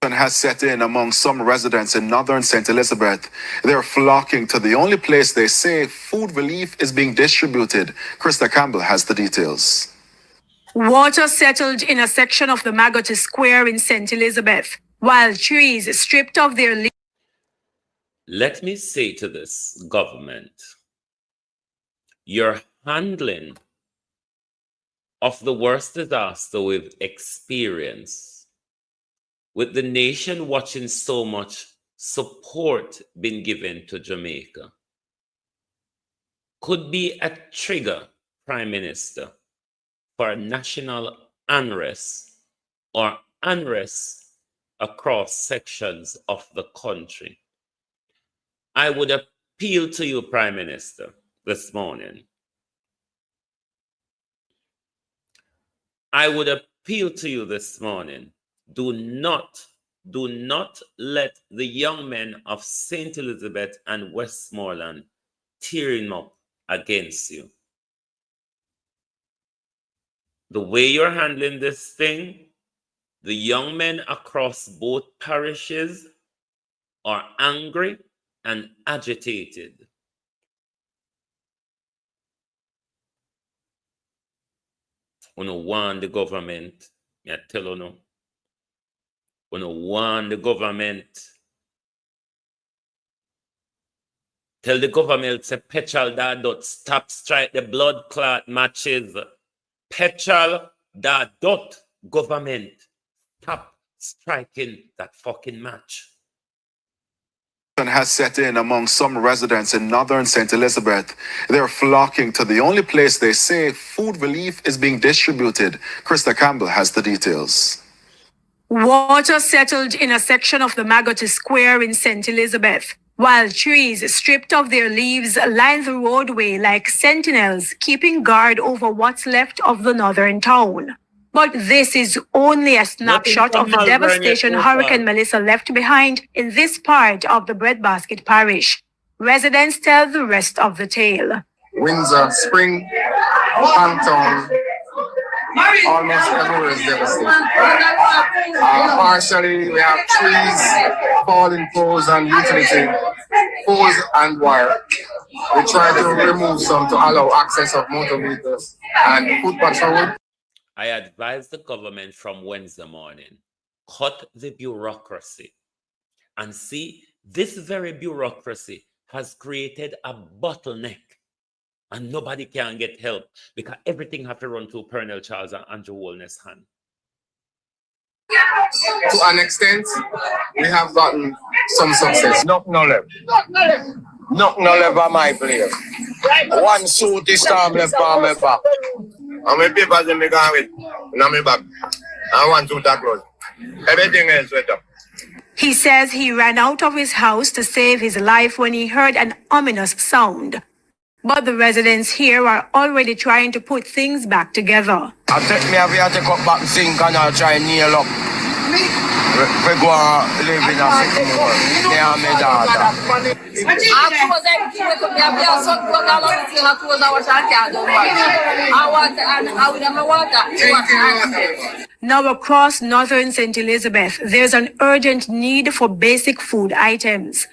Has set in among some residents in northern St. Elizabeth. They're flocking to the only place they say food relief is being distributed. Krista Campbell has the details. Water settled in a section of the Maggot Square in St. Elizabeth, while trees stripped of their leaves. Let me say to this government, your handling of the worst disaster we've experienced, with the nation watching so much support being given to Jamaica, could be a trigger, Prime Minister, for national unrest or unrest across sections of the country. I would appeal to you, Prime Minister, this morning. I would appeal to you this morning. Do not let the young men of St. Elizabeth and Westmoreland tearing up against you. The way you're handling this thing, the young men across both parishes are angry and agitated. We don't want the government, I tell you no. We don't want the government. Tell the government, say, petrol that stop strike the blood clot matches. Petrol that government stop striking that fucking match. Has set in among some residents in northern St. Elizabeth. They're flocking to the only place they say food relief is being distributed. Krista Campbell has the details. Water settled in a section of the Maggot Square in St. Elizabeth, while trees stripped of their leaves line the roadway like sentinels keeping guard over what's left of the northern town. But this is only a snapshot of the devastation Hurricane Melissa left behind in this part of the Breadbasket Parish. Residents tell the rest of the tale. Windsor, Spring, Hampton, almost everywhere is devastated. Partially, we have trees, falling poles and utility, poles and wire. We try to remove some to allow access of motor vehicles and foot patrol. I advise the government from Wednesday morning, cut the bureaucracy. And see, this very bureaucracy has created a bottleneck. And nobody can get help because everything have to run through Pernell Charles and Andrew Holness' hand. To an extent, we have gotten some success. Knock no left my place. One suit this time left on my back. And my papers in me gone with, in my back. And one suit that close. Everything else went up. He says he ran out of his house to save his life when he heard an ominous sound. But the residents here are already trying to put things back together. I take me have to take up back the sink and I'll try and nail up. We go and live in a city more. They are my daughter. Now across northern St. Elizabeth, there's an urgent need for basic food items.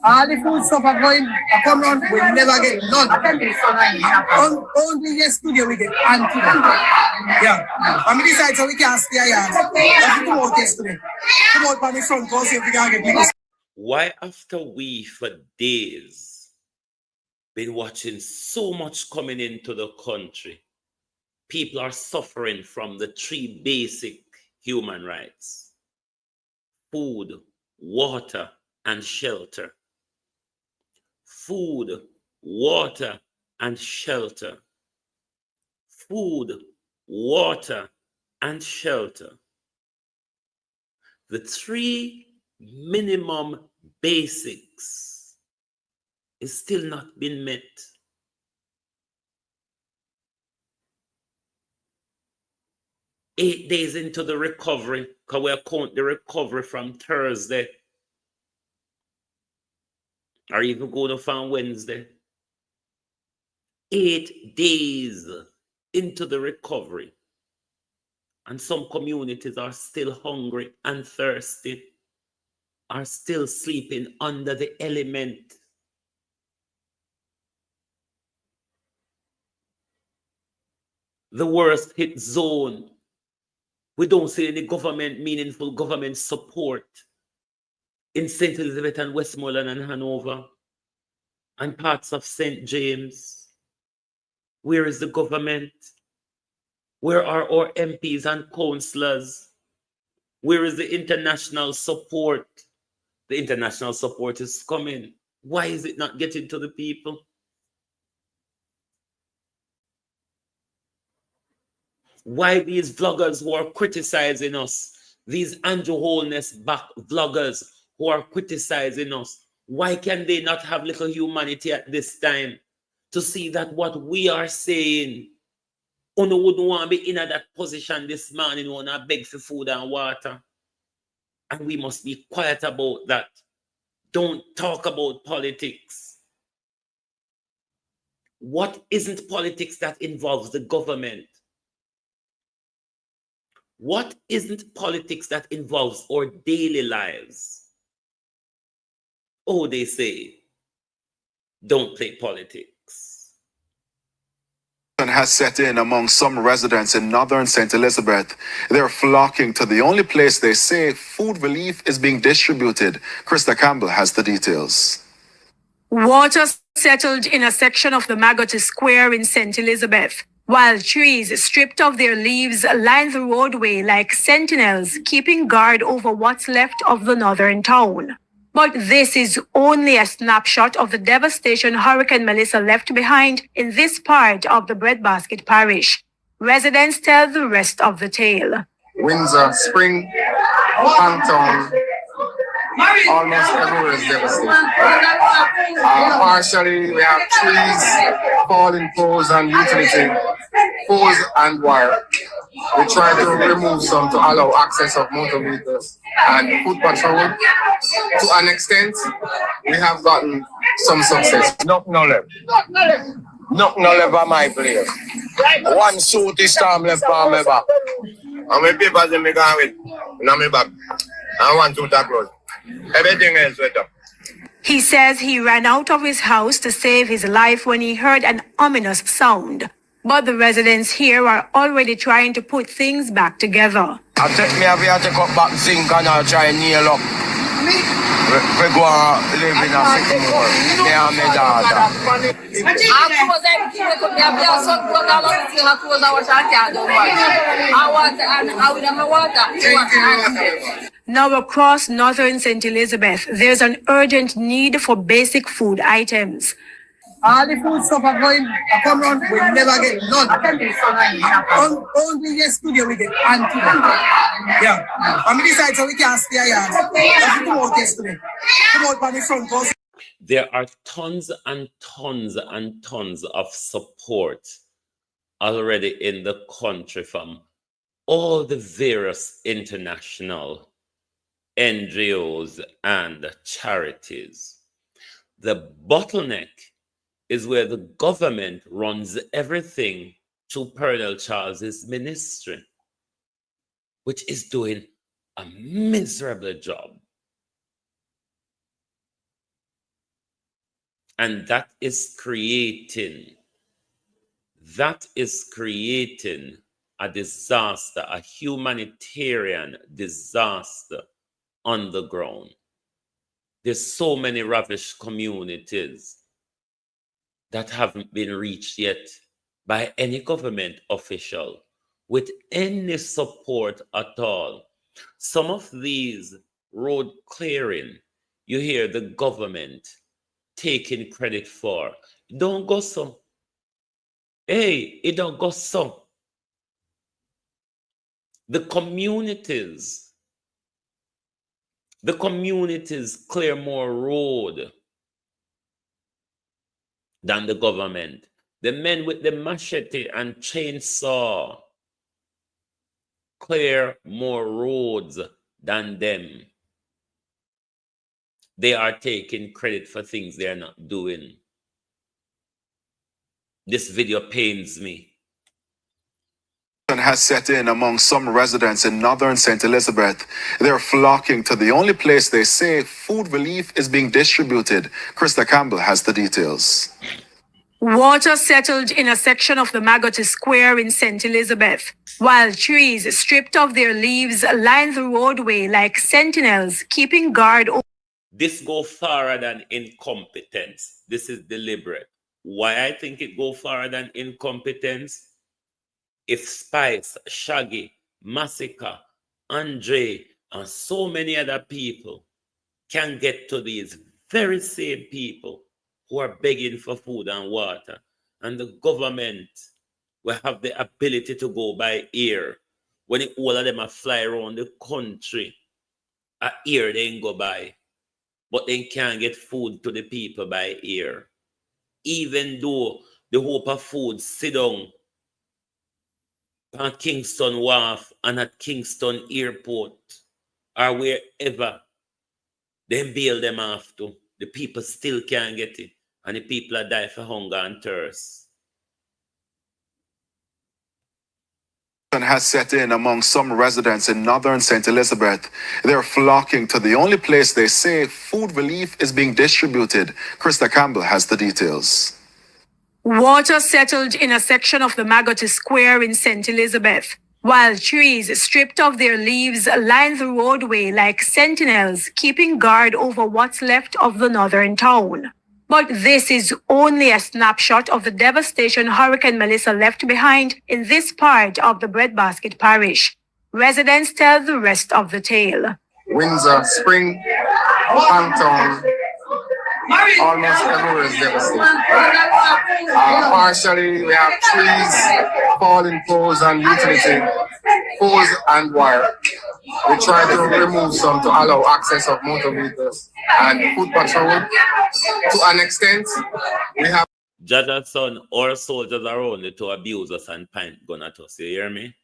All the food stuff are going, come around, we never get none. Only yesterday we get anti. Yeah. I mean, decide so we can't stay here. That's the out yesterday. Come out by the front, go see if we can get people. Why, after we for days been watching so much coming into the country, people are suffering from the 3 basic human rights: food, water, and shelter. Food, water, and shelter. Food, water, and shelter. The 3 minimum basics is still not been met. Eight days into the recovery, because we account the recovery from Thursday, or even going off on Wednesday. 8 days into the recovery, and some communities are still hungry and thirsty, are still sleeping under the element. The worst hit zone. We don't see any meaningful government support in St. Elizabeth and Westmoreland and Hanover and parts of St. James. Where is the government? Where are our MPs and councillors? Where is the international support? The international support is coming. Why is it not getting to the people? Why these vloggers who are criticizing us, these Andrew Holness back vloggers who are criticizing us, why can they not have little humanity at this time to see that what we are saying, Uno wouldn't want to be in that position this morning, want to beg for food and water? And we must be quiet about that. Don't talk about politics. What isn't politics that involves the government? What isn't politics that involves our daily lives? Oh, they say, don't play politics. Has set in among some residents in northern St. Elizabeth. They're flocking to the only place they say food relief is being distributed. Krista Campbell has the details. Water settled in a section of the Magotty Square in St. Elizabeth, while trees stripped of their leaves line the roadway like sentinels keeping guard over what's left of the northern town. But this is only a snapshot of the devastation Hurricane Melissa left behind in this part of the Breadbasket Parish. Residents tell the rest of the tale. Windsor, Spring, Hampton, almost everywhere is devastated. Partially, we have trees, falling poles and utility, poles and wire. We try to remove some to allow access of motor vehicles and foot patrol. To an extent, we have gotten some success. Knock no left. Knock no left on my place. One suit is storm left on my back. And my papers in my car with my back. And 1 2 close. Everything else wet up. He says he ran out of his house to save his life when he heard an ominous sound. But the residents here are already trying to put things back together. I take me have to take up back the sink and I'll try and nail up. We go and live in a city more. They are my daughter. Now across northern St. Elizabeth, there's an urgent need for basic food items. All the food stuff are going, come around, we never get none. Only yesterday we get anti. Yeah. I mean, decide so we can't stay here. That's the out yesterday. Come out by the front, go see. There are tons and tons and tons of support already in the country from all the various international NGOs and charities. The bottleneck is where the government runs everything through Colonel Charles's ministry, which is doing a miserable job. And that is creating a disaster, a humanitarian disaster on the ground. There's so many ravished communities that haven't been reached yet by any government official with any support at all. Some of these road clearing, you hear the government taking credit for. It don't go so. Hey, it don't go so. The communities clear more road than the government. The men with the machete and chainsaw clear more roads than them. They are taking credit for things they are not doing. This video pains me. Has set in among some residents in northern St. Elizabeth. They're flocking to the only place they say food relief is being distributed. Krista Campbell has the details. Water settled in a section of the Magotty Square in St. Elizabeth, while trees stripped of their leaves line the roadway like sentinels keeping guard. This goes farther than incompetence. This is deliberate. Why I think it goes farther than incompetence? If Spice, Shaggy, Massacre, Andre, and so many other people can get to these very same people who are begging for food and water, and the government will have the ability to go by ear, when all of them are fly around the country, a ear they ain't go by, but they can't get food to the people by ear. Even though the hope of food sit down at Kingston Wharf and at Kingston Airport or wherever they bail them off to, the people still can't get it, and the people are dying for hunger and thirst. Has set in among some residents in northern St. Elizabeth. They're flocking to the only place they say food relief is being distributed. Krista Campbell has the details. Water settled in a section of the Magotty Square in St. Elizabeth, while trees stripped of their leaves line the roadway like sentinels keeping guard over what's left of the northern town. But this is only a snapshot of the devastation Hurricane Melissa left behind in this part of the Breadbasket Parish. Residents tell the rest of the tale. Windsor, Spring, Hampton, almost everywhere is devastated. Partially, we have trees, falling poles and utility, poles and wire. We try to remove some to allow access of motor vehicles and foot patrol. To an extent, we have Jaja's son, our soldiers are only to abuse us and point gun at us. You hear me?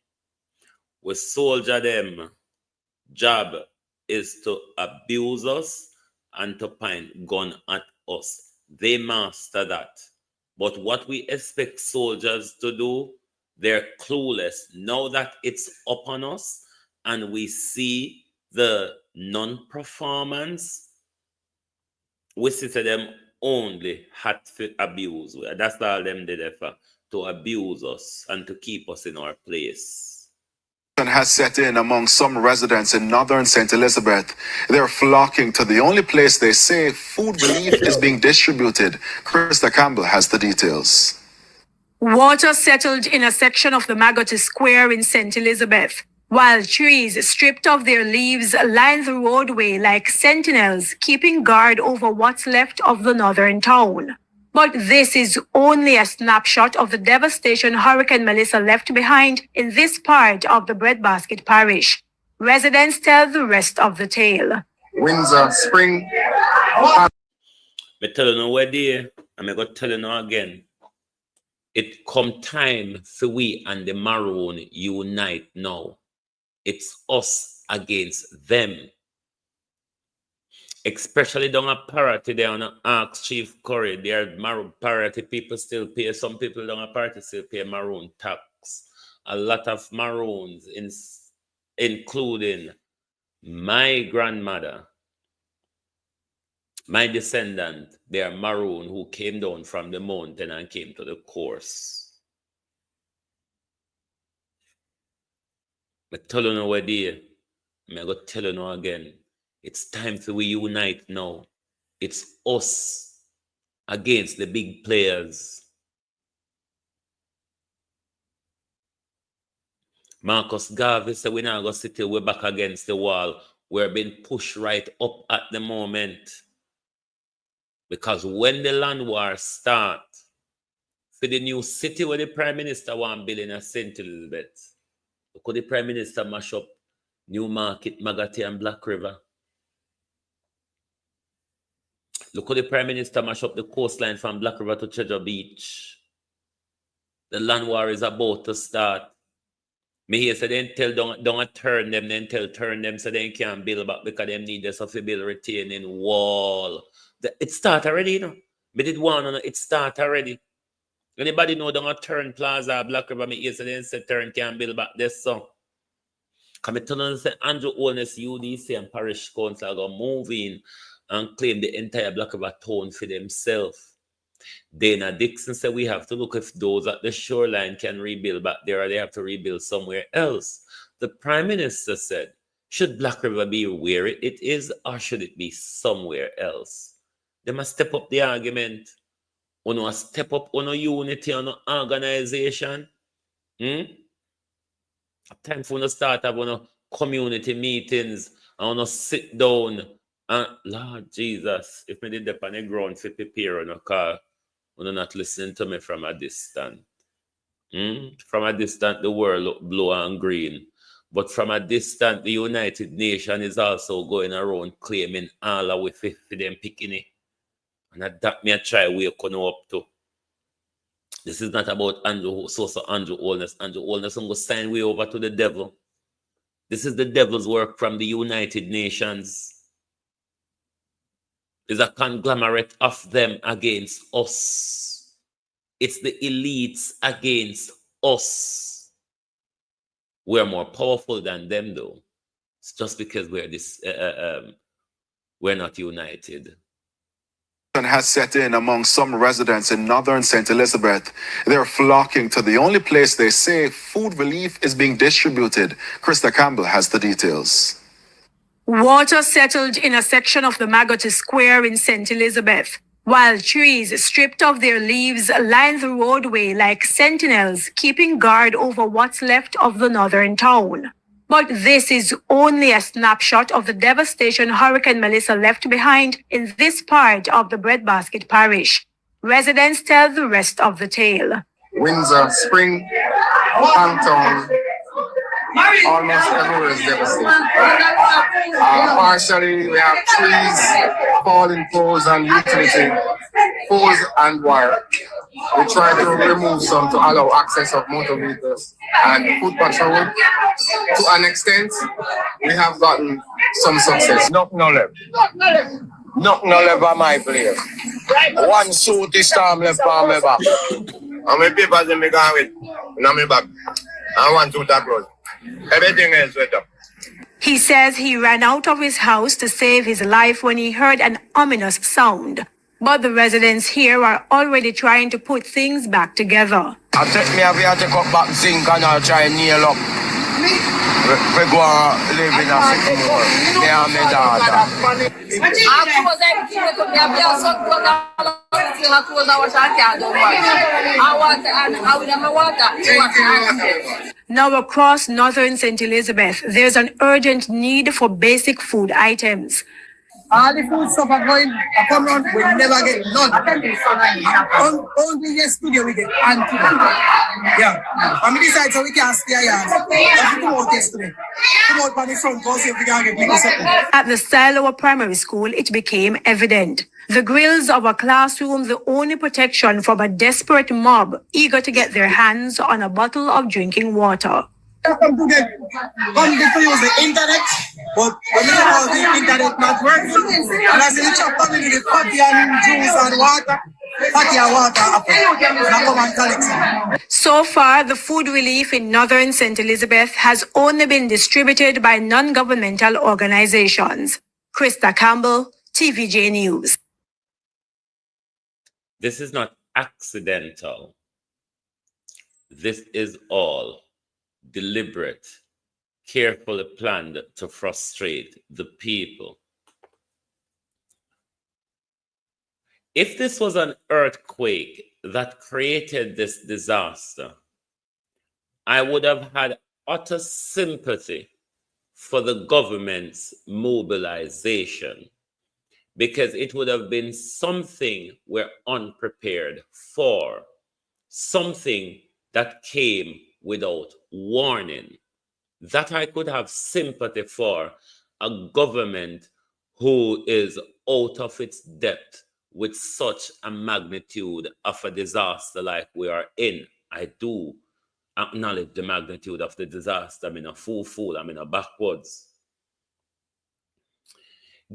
We soldier them. Job is to abuse us and to point gun at us. They master that. But what we expect soldiers to do, they're clueless. Now that it's upon us and we see the non-performance, we see to them only had to abuse. That's all them did for, to abuse us and to keep us in our place. Has set in among some residents in northern St. Elizabeth. They're flocking to the only place they say food relief is being distributed. Krista Campbell has the details. Water settled in a section of the Magotty Square in St. Elizabeth, while trees stripped of their leaves line the roadway like sentinels keeping guard over what's left of the northern town. But this is only a snapshot of the devastation Hurricane Melissa left behind in this part of the Breadbasket Parish. Residents tell the rest of the tale. Windsor, Spring. Me tell you no where there, and me go tell you now again. It come time for we and the Maroon unite now. It's us against them. Especially down a party there on Ask Chief Curry. There Maroon party people still pay. Some people down a party still pay Maroon tax. A lot of Maroons, including my grandmother, my descendant, they are Maroon who came down from the mountain and came to the course. I tell you now idea. I'm going to tell you now again. It's time for we unite now. It's us against the big players. Marcus Garvey said we're not going to sit here, we're back against the wall. We're being pushed right up at the moment. Because when the land war start, for the new city where the Prime Minister want building a St. Elizabeth, look how the Prime Minister mash up Newmarket, Magati and Black River. Look how the Prime Minister mash up the coastline from Black River to Treasure Beach. The land war is about to start. Me here say they tell don't turn them, then turn them so they can't build back because them need this of a build retaining wall. It start already, you know. Me did one on it start already. Anybody know don't turn Plaza Black River? Me here say they say turn can't build back this song. Come me tell them say Andrew Holness, UDC and Parish Council are gonna move in and claim the entire Black River town for themselves. Dana Dixon said we have to look if those at the shoreline can rebuild back there or they have to rebuild somewhere else. The Prime Minister said, should Black River be where it is or should it be somewhere else? They must step up the argument. You know, step up on unity, on organization. Time for to start having community meetings and sit down. And Lord Jesus, if me did the on the ground for prepare on a car, you're not listening to me from a distance. From a distance, the world look blue and green. But from a distance, the United Nations is also going around claiming all of with for them picking it. And that me I try wake up to. This is not about Andrew Holness. Andrew Holness going to sign way over to the devil. This is the devil's work from the United Nations. It's a conglomerate of them against us. It's the elites against us. We're more powerful than them, though. It's just because we're we're not united. Has set in among some residents in northern St. Elizabeth. They're flocking to the only place they say food relief is being distributed. Krista Campbell has the details. Water settled in a section of the Magotty Square in St. Elizabeth, while trees stripped of their leaves line the roadway like sentinels keeping guard over what's left of the northern town. But this is only a snapshot of the devastation Hurricane Melissa left behind in this part of the Breadbasket Parish. Residents tell the rest of the tale. Windsor, Spring, Hampton, almost everywhere is devastated. Partially, we have trees, falling poles and utility, poles and wire. We try to remove some to allow access of motor vehicles and foot patrol. To an extent, we have gotten some success. Knock no left. Knock no left on my place. One suit this time left on my back. How many papers in me gone with? On my back. And one suit across. Everything else wet up. He says he ran out of his house to save his life when he heard an ominous sound. But the residents here are already trying to put things back together. I take me have to take up back zinc and I'll try and nail up. We go and live in a city more. Me and my daughter. Now across northern St. Elizabeth, there's an urgent need for basic food items. All the food stuff are going, I come round, we never get none. Only yesterday we get anti. Yeah. And we decide so we can't stay here. That's come out yesterday. Come out by the front, go see if we can get people something. At the Stylowa Primary School, it became evident. The grills of a classroom, the only protection from a desperate mob eager to get their hands on a bottle of drinking water. Come to use the internet, but when you know the internet not working, and I see the chop coming with the coffee and juice and water, coffee and water, now come and collect it. So far, the food relief in northern St. Elizabeth has only been distributed by non-governmental organizations. Krista Campbell, TVJ News. This is not accidental. This is all deliberate, carefully planned to frustrate the people. If this was an earthquake that created this disaster, I would have had utter sympathy for the government's mobilization, because it would have been something we're unprepared for, something that came without warning. That I could have sympathy for a government who is out of its depth with such a magnitude of a disaster like we are in. I do acknowledge the magnitude of the disaster. I'm in a fool, I'm in a backwards.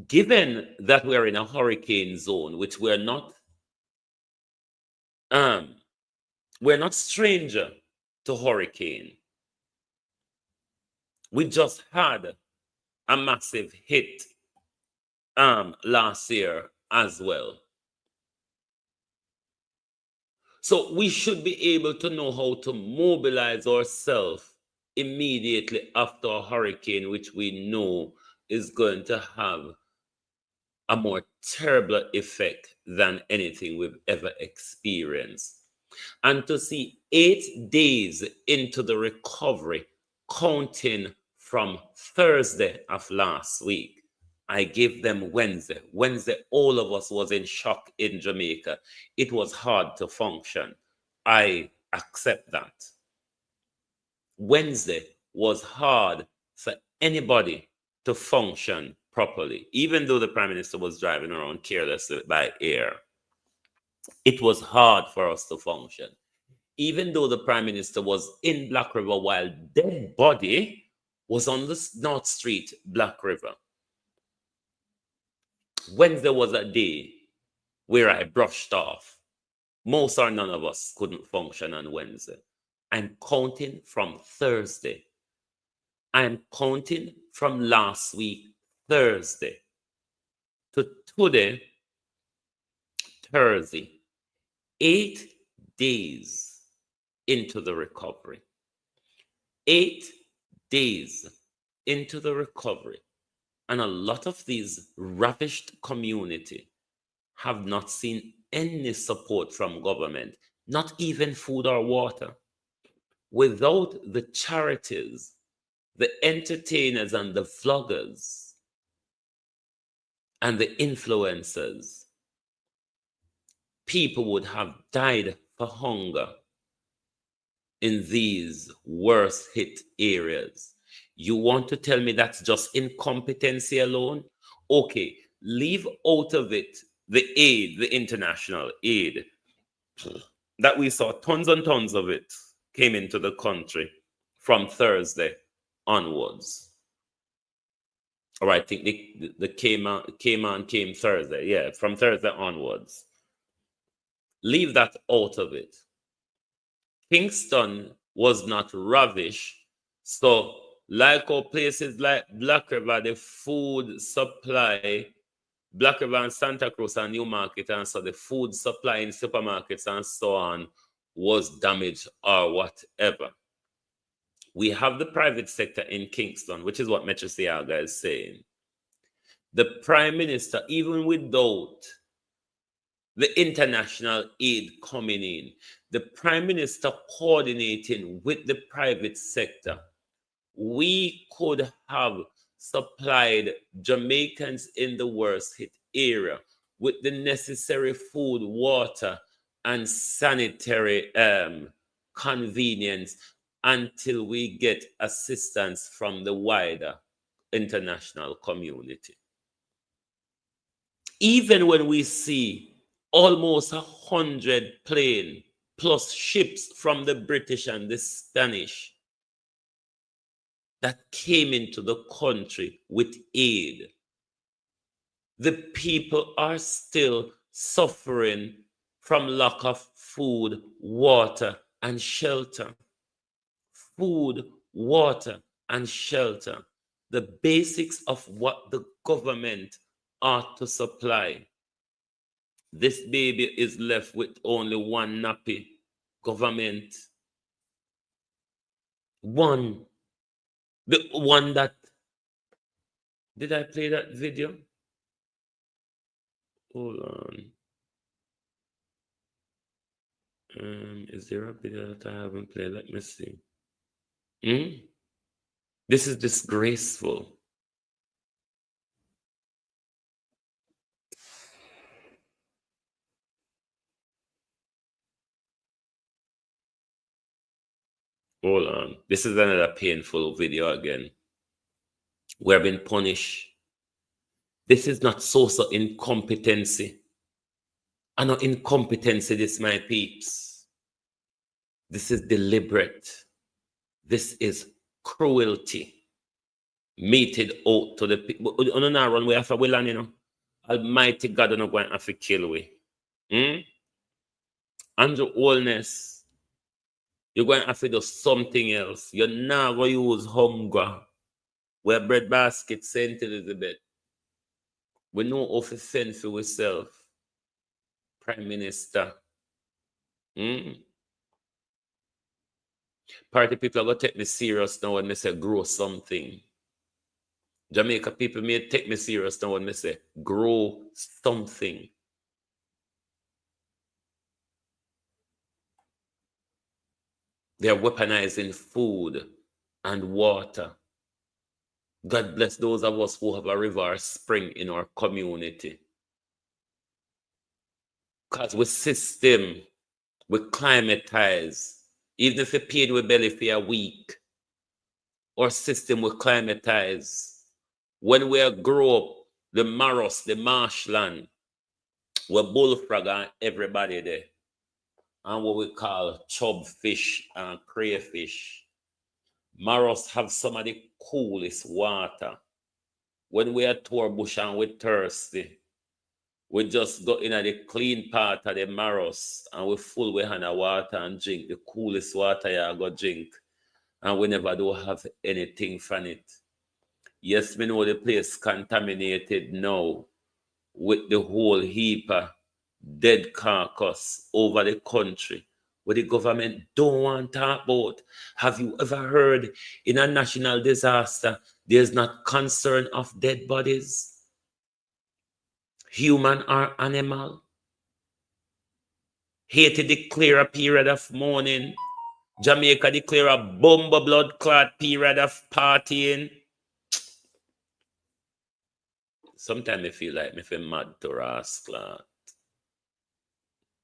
Given that we're in a hurricane zone, which we're not stranger to hurricane. We just had a massive hit last year as well. So we should be able to know how to mobilize ourselves immediately after a hurricane, which we know is going to have a more terrible effect than anything we've ever experienced. And to see 8 days into the recovery, counting from Thursday of last week, I gave them Wednesday. Wednesday, all of us was in shock in Jamaica. It was hard to function. I accept that. Wednesday was hard for anybody to function properly, even though the Prime Minister was driving around carelessly by air. It was hard for us to function. Even though the Prime Minister was in Black River while dead body was on the North Street, Black River. Wednesday was a day where I brushed off. Most or none of us couldn't function on Wednesday. I'm counting from Thursday. I'm counting from last week, Thursday, to today, Thursday. 8 days into the recovery. 8 days into the recovery. And a lot of these ravished community have not seen any support from government, not even food or water. Without the charities, the entertainers and the vloggers and the influencers, people would have died for hunger in these worst hit areas. You want to tell me that's just incompetency alone? Okay, leave out of it the aid, the international aid that we saw, tons and tons of it came into the country from Thursday onwards. Or I think the came Thursday. Yeah, from Thursday onwards. Leave that out of it. Kingston was not ravished. So, like our places like Black River, the food supply, Black River and Santa Cruz and Newmarket, and so the food supply in supermarkets and so on was damaged or whatever. We have the private sector in Kingston, which is what Metro Siaga is saying. The Prime Minister, even without the international aid coming in, the Prime Minister coordinating with the private sector, we could have supplied Jamaicans in the worst hit area with the necessary food, water, and sanitary convenience until we get assistance from the wider international community. Even when we see almost 100 plane plus ships from the British and the Spanish that came into the country with aid, the people are still suffering from lack of food, water, and shelter. Food, water, and shelter. The basics of what the government ought to supply. This baby is left with only one nappy. Government. One. The one that... Did I play that video? Hold on. Is there a video that I haven't played? Let me see. This is disgraceful. Hold on. This is another painful video again. We're being punished. This is not social incompetency. And not incompetency, this, my peeps. This is deliberate. This is cruelty meted out to the people. We don't run away after we land, you know. Almighty God is not going to have to kill we. Andrew Holness, you're going to have to do something else. You're not going to use hunger. We're bread basket, St. Elizabeth. We know how to fend for ourselves. Prime Minister. Party people are going to take me serious now when I say grow something. Jamaica people may take me serious now when I say grow something. They are weaponizing food and water. God bless those of us who have a river or spring in our community. Because with system, we climatize. Even if you paid with belly for a week, our system will climatize. When we grow up, the Maros, the marshland, we bullfrog and everybody there. And what we call chub fish and crayfish. Maros have some of the coolest water. When we are tour bush and we're thirsty, we just go in at the clean part of the Maros and we full with hand of water and drink the coolest water you go drink. And we never do have anything from it. Yes, we know the place contaminated now with the whole heap of dead carcass over the country. What the government don't want to talk about. Have you ever heard in a national disaster, there's not concern of dead bodies? Human or animal? Haiti declare a period of mourning. Jamaica declare a bomber blood clot period of partying. Sometimes I feel like I feel mad to rascal.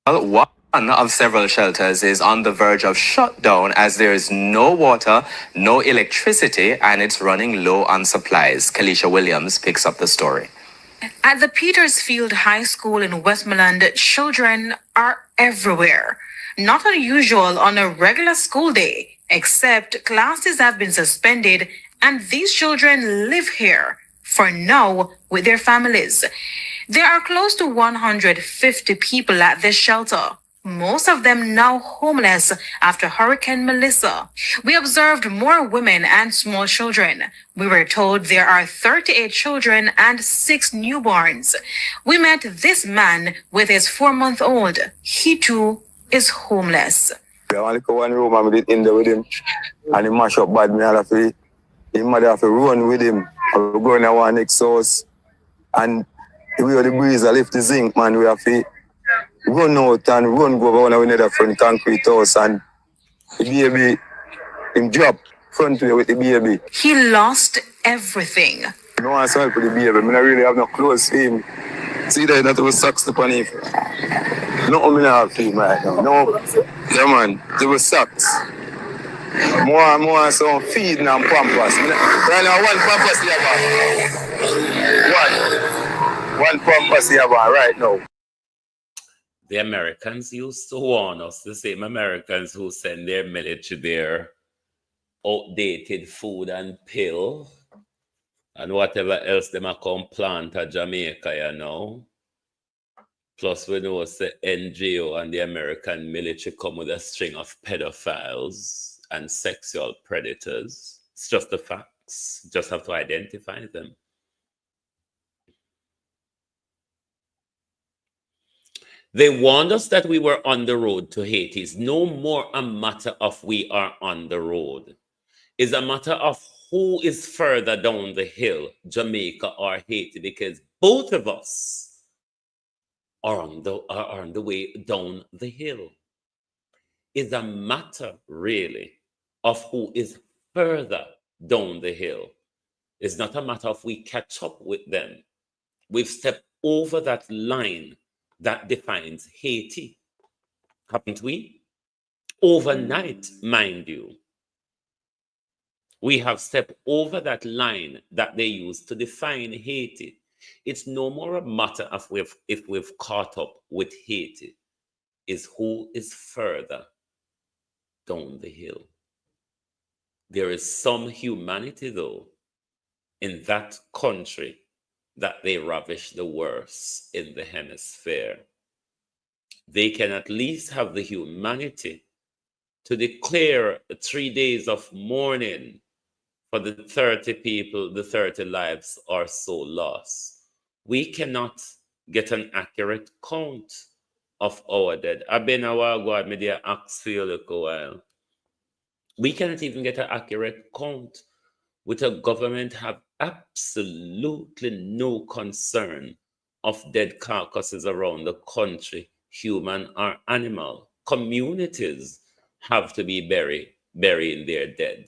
Well, one of several shelters is on the verge of shutdown as there is no water, no electricity, and it's running low on supplies. Kalisha Williams picks up the story. At the Petersfield High School in Westmoreland, children are everywhere. Not unusual on a regular school day, except classes have been suspended and these children live here for now with their families. There are close to 150 people at this shelter, most of them now homeless after Hurricane Melissa. We observed more women and small children. We were told there are 38 children and 6 newborns. We met this man with his 4-month-old. He too is homeless. I only go one room and we did in there with him. And he mash up bad. His mother have to run with him. I will go in our next house. And we have the breeze, I lift the zinc, man. We have to run out and run go over one of another from concrete house. And the baby, him drop. front way with the baby. He lost everything. No one saw for the baby. I don't really have no clothes for him. See that that was socks upon him. No, I have for him right now. No, yeah man, there was socks. More some feeding and pampers. Right now, one pampers here, one pampers here right now. The Americans used to warn us, the same Americans who send their military there outdated food and pill and whatever else they might come plant at Jamaica, you know. Plus, we know it's the NGO and the American military come with a string of pedophiles and sexual predators. It's just the facts. You just have to identify them. They warned us that we were on the road to Haiti. It's no more a matter of we are on the road. It's a matter of who is further down the hill, Jamaica or Haiti, because both of us are on the way down the hill. It's a matter, really, of who is further down the hill. It's not a matter of we catch up with them. We've stepped over that line that defines Haiti. Haven't we? Overnight, mind you. We have stepped over that line that they use to define Haiti. It's no more a matter of if we've caught up with Haiti. It's who is further down the hill. There is some humanity, though, in that country that they ravish the worst in the hemisphere. They can at least have the humanity to declare 3 days of mourning for the 30 people, the 30 lives are so lost. We cannot get an accurate count of our dead. I've been a while ago, I made an axe for you look a while. We cannot even get an accurate count with a government have absolutely no concern of dead carcasses around the country, human or animal. Communities have to be burying their dead.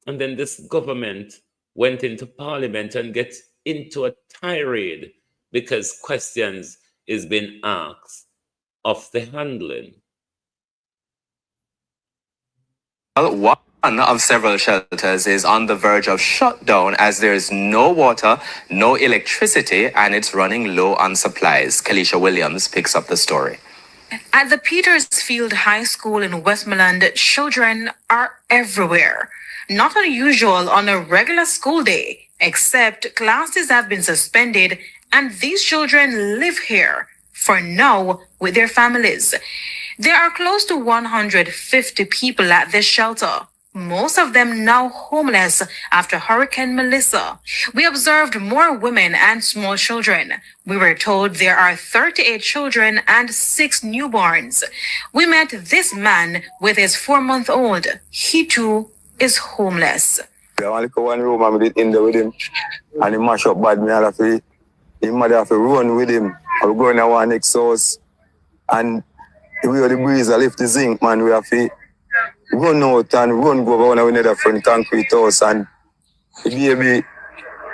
And then this government went into parliament and get into a tirade because questions is being asked of the handling. One of several shelters is on the verge of shutdown as there is no water, no electricity, and it's running low on supplies. Kalisha Williams picks up the story. At the Petersfield High School in Westmoreland, children are everywhere. Not unusual on a regular school day, except classes have been suspended and these children live here for now with their families. There are close to 150 people at this shelter, most of them now homeless after Hurricane Melissa. We observed more women and small children. We were told there are 38 children and 6 newborns. We met this man with his 4-month-old. He too is homeless. I only go one room and I in there with him, and he mash up bad. Me have to, his mother have to run with him. I will go in our next house, and we have the breeze. I lift the zinc, man. We have to run out and run go over one another front concrete house, and the baby,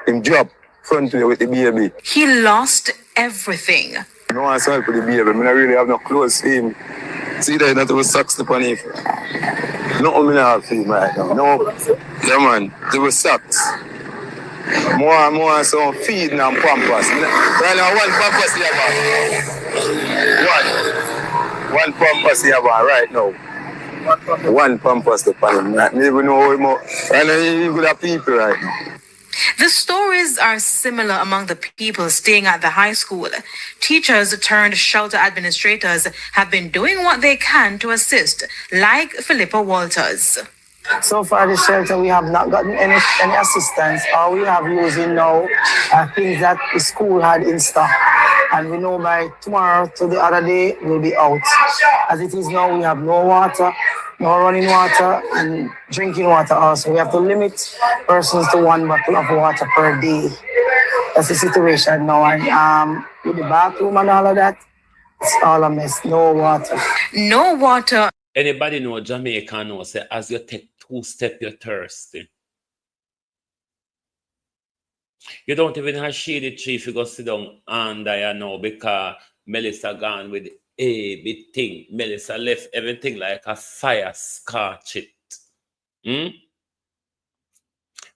him drop front way with the baby. He lost everything. No one saw for the baby. I really have no clothes for him. See that was socks upon him. No, I have for him right now. No, yeah man, there was socks. More some feeding and pampers. Right now, one pampers here, one pampers here right now. One pampers upon him. I don't even know how much. Right now, you got people right now. The stories are similar among the people staying at the high school. Teachers turned shelter administrators have been doing what they can to assist, like Philippa Walters. So far, the shelter, we have not gotten any assistance. All we have using now are things that the school had in stock. And we know by tomorrow to the other day, we'll be out. As it is now, we have no water, no running water, and drinking water also. We have to limit persons to 1 bottle of water per day. That's the situation now. And with the bathroom and all of that, it's all a mess. No water. No water. Anybody know Jamaica know say as you take 2 steps, you're thirsty. You don't even have shady tree if you go sit down under you know because Melissa gone with everything. Melissa left everything like a fire scorch it.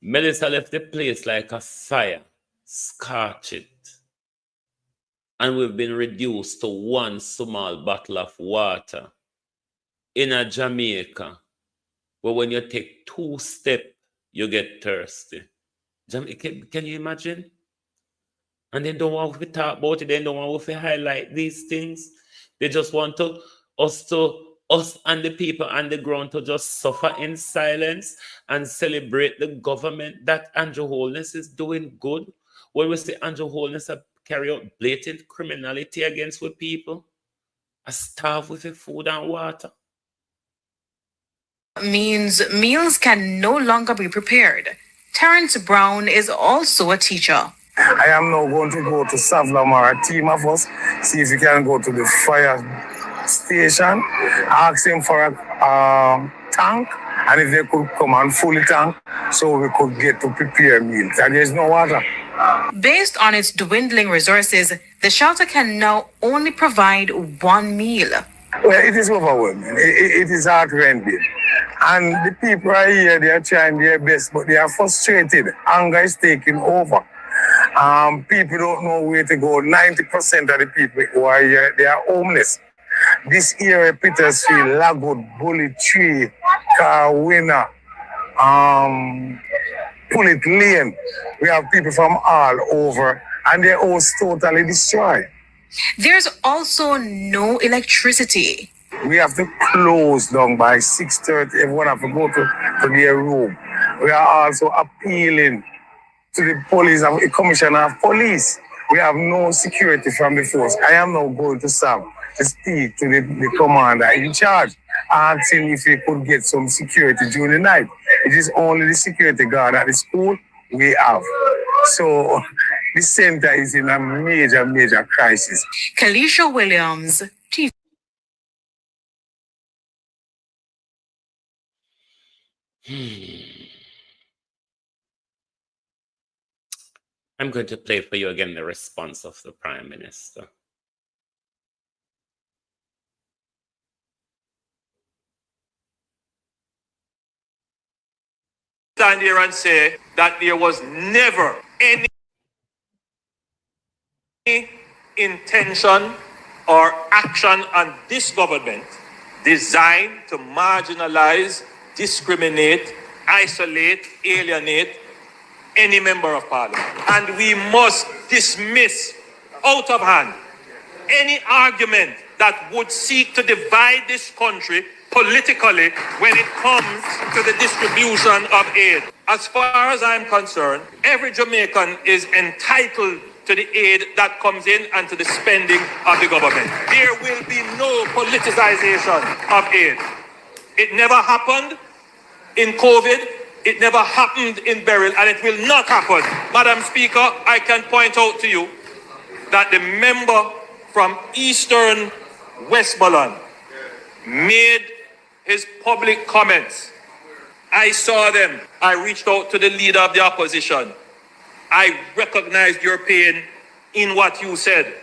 Melissa left the place like a fire scorch it. And we've been reduced to 1 small bottle of water in a Jamaica, where when you take 2 steps, you get thirsty. Can you imagine? And they don't want to talk about it. They don't want to highlight these things. They just want us and the people on the ground to just suffer in silence and celebrate the government that Andrew Holness is doing good. When we say Andrew Holness carry out blatant criminality against with people, a starve with food and water. Means meals can no longer be prepared. Terrence Brown is also a teacher. I am now going to go to Savlamar, a team of us, see if we can go to the fire station, ask him for a tank, and if they could come and full tank so we could get to prepare meals. And there's no water. Based on its dwindling resources, the shelter can now only provide 1 meal. Well, it is overwhelming. It is heart-rending. And the people are here, they are trying their best, but they are frustrated. Anger is taking over. People don't know where to go. 90% of the people who are here, they are homeless. This area, Petersfield, Lagwood, Bully Tree, Carwina, Pullet Lane, we have people from all over, and their house totally destroyed. There's also no electricity. We have to close down by 6:30. Everyone have to go to their room. We are also appealing to the police, the commissioner of police. We have no security from the force. I am now going to Sam to speak to the commander in charge, asking if he could get some security during the night. It is only the security guard at the school we have. So the center is in a major crisis. Kalisha Williams, TV. I'm going to play for you again the response of the Prime Minister. Stand here and say that there was never any intention or action on this government designed to marginalize, discriminate, isolate, alienate any member of parliament. And we must dismiss out of hand any argument that would seek to divide this country politically when it comes to the distribution of aid. As far as I'm concerned, every Jamaican is entitled to the aid that comes in and to the spending of the government. There will be no politicization of aid. It never happened in COVID. It never happened in Beryl, and it will not happen. Madam Speaker, I can point out to you that the member from Eastern Westmoreland made his public comments. I saw them. I reached out to the leader of the opposition. I recognized your pain in what you said.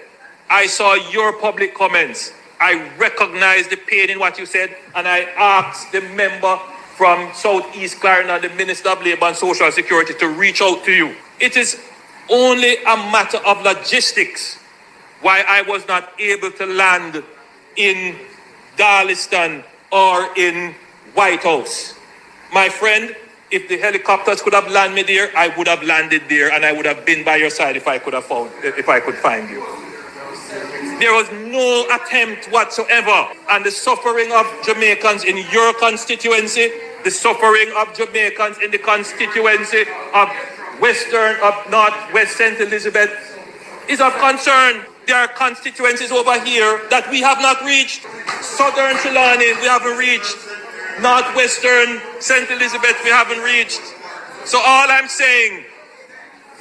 I saw your public comments. I recognized the pain in what you said, and I asked the member from Southeast Clarendon, the Minister of Labour and Social Security, to reach out to you. It is only a matter of logistics why I was not able to land in Darliston or in White House. My friend, if the helicopters could have landed me there, I would have landed there, and I would have been by your side if I could find you. There was no attempt whatsoever, and the suffering of Jamaicans in your constituency, the suffering of Jamaicans in the constituency of Northwest St. Elizabeth is of concern. There are constituencies over here that we have not reached. Southern Trelawney, we haven't reached. Northwestern St. Elizabeth, we haven't reached. So all I'm saying,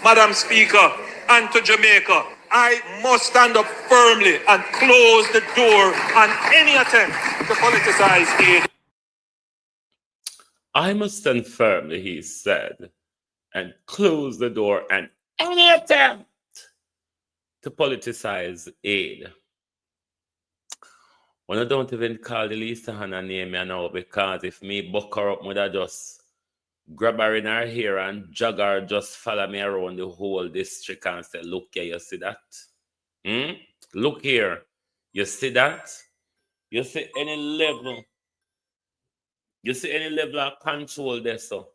Madam Speaker, and to Jamaica, I must stand up firmly and close the door on any attempt to politicize aid. I must stand firmly, he said, and close the door on any attempt to politicize aid. When I don't even call the Lisa Hannah name now, because if me buck her up, would I just grab her in her hair and jog her, just follow me around the whole district and say, look here, you see that? Look here, you see that? You see any level? You see any level of control there, So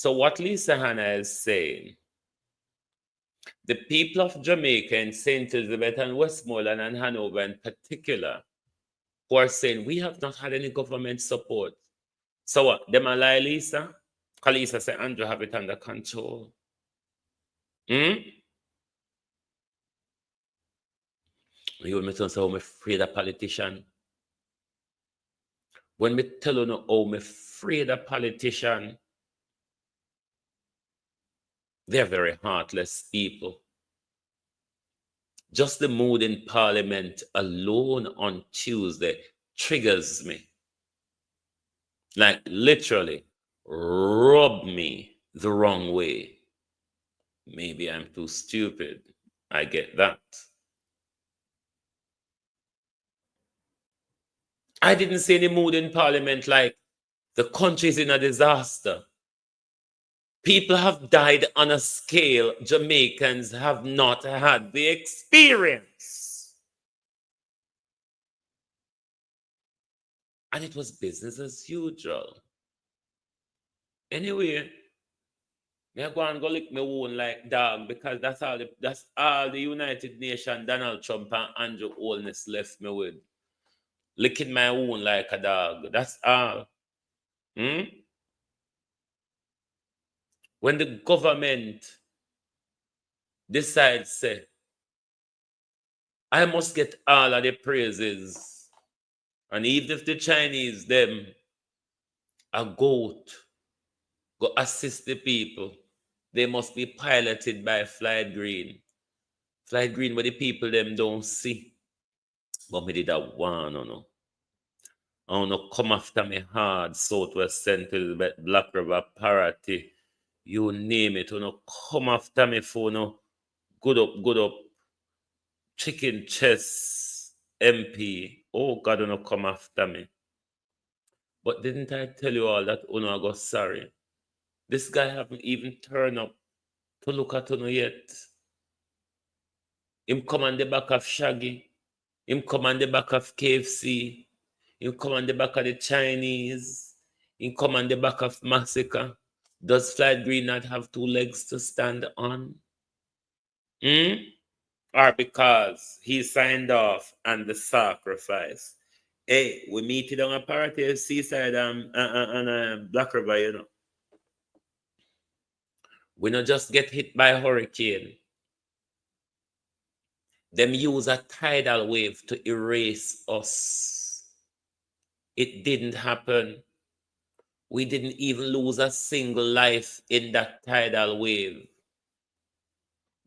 what Lisa Hannah is saying, the people of Jamaica and St. Elizabeth and Westmoreland and Hanover in particular, who are saying, we have not had any government support. So what? Them a lie, Lisa? Because Lisa said, Andrew have it under control. You want me to say, I'm afraid of politician? When me tell you no, I'm afraid of politician, they're very heartless people. Just the mood in Parliament alone on Tuesday triggers me. Like literally, rub me the wrong way. Maybe I'm too stupid. I get that. I didn't see any mood in Parliament like the country's in a disaster. People have died on a scale Jamaicans have not had the experience. And it was business as usual. Anyway, I go and go lick my wound like dog because that's all the United Nations, Donald Trump and Andrew Holness left me with. Licking my wound like a dog. That's all. When the government decides, say, I must get all of the praises, and even if the Chinese, them, a goat, go assist the people, they must be piloted by Flight Green. Flight Green, where the people, them don't see. But me did that one, no. I want to come after me hard, Southwest St. Elizabeth, Black River, Parity, you name it. You know, come after me for no good up, chicken chest MP. Oh God, you know, come after me. But didn't I tell you all that Uno I got sorry? This guy haven't even turned up to look at Uno yet. Him come on the back of Shaggy. Him come on the back of KFC. Him come on the back of the Chinese. Him come on the back of Massacre. Does Flight Green not have two legs to stand on? Or because he signed off on the sacrifice? Hey, we meet it on a party seaside and Black River, you know. We not just get hit by a hurricane. Them use a tidal wave to erase us. It didn't happen. We didn't even lose a single life in that tidal wave.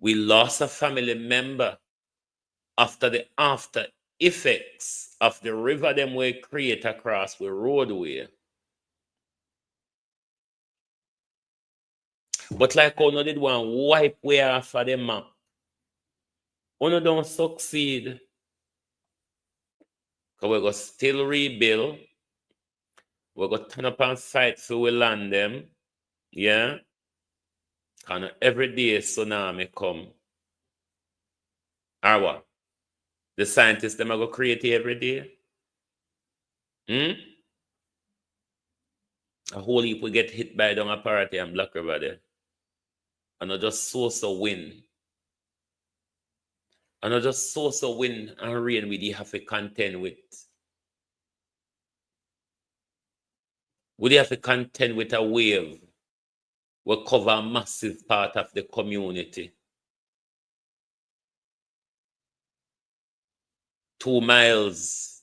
We lost a family member after the after effects of the river them we create across the roadway. But like Ono did one wipe way off of the map. Ono don't succeed. Because we're going to still rebuild. We're going to turn up and fight so we land them. Yeah? And every day tsunami come. Or what? The scientists, them are going to create it every day? A whole heap will get hit by down a Parity and Black River there. And I just so win. And I just so win and rain we have to contend with. We have to contend with a wave will cover a massive part of the community. 2 miles.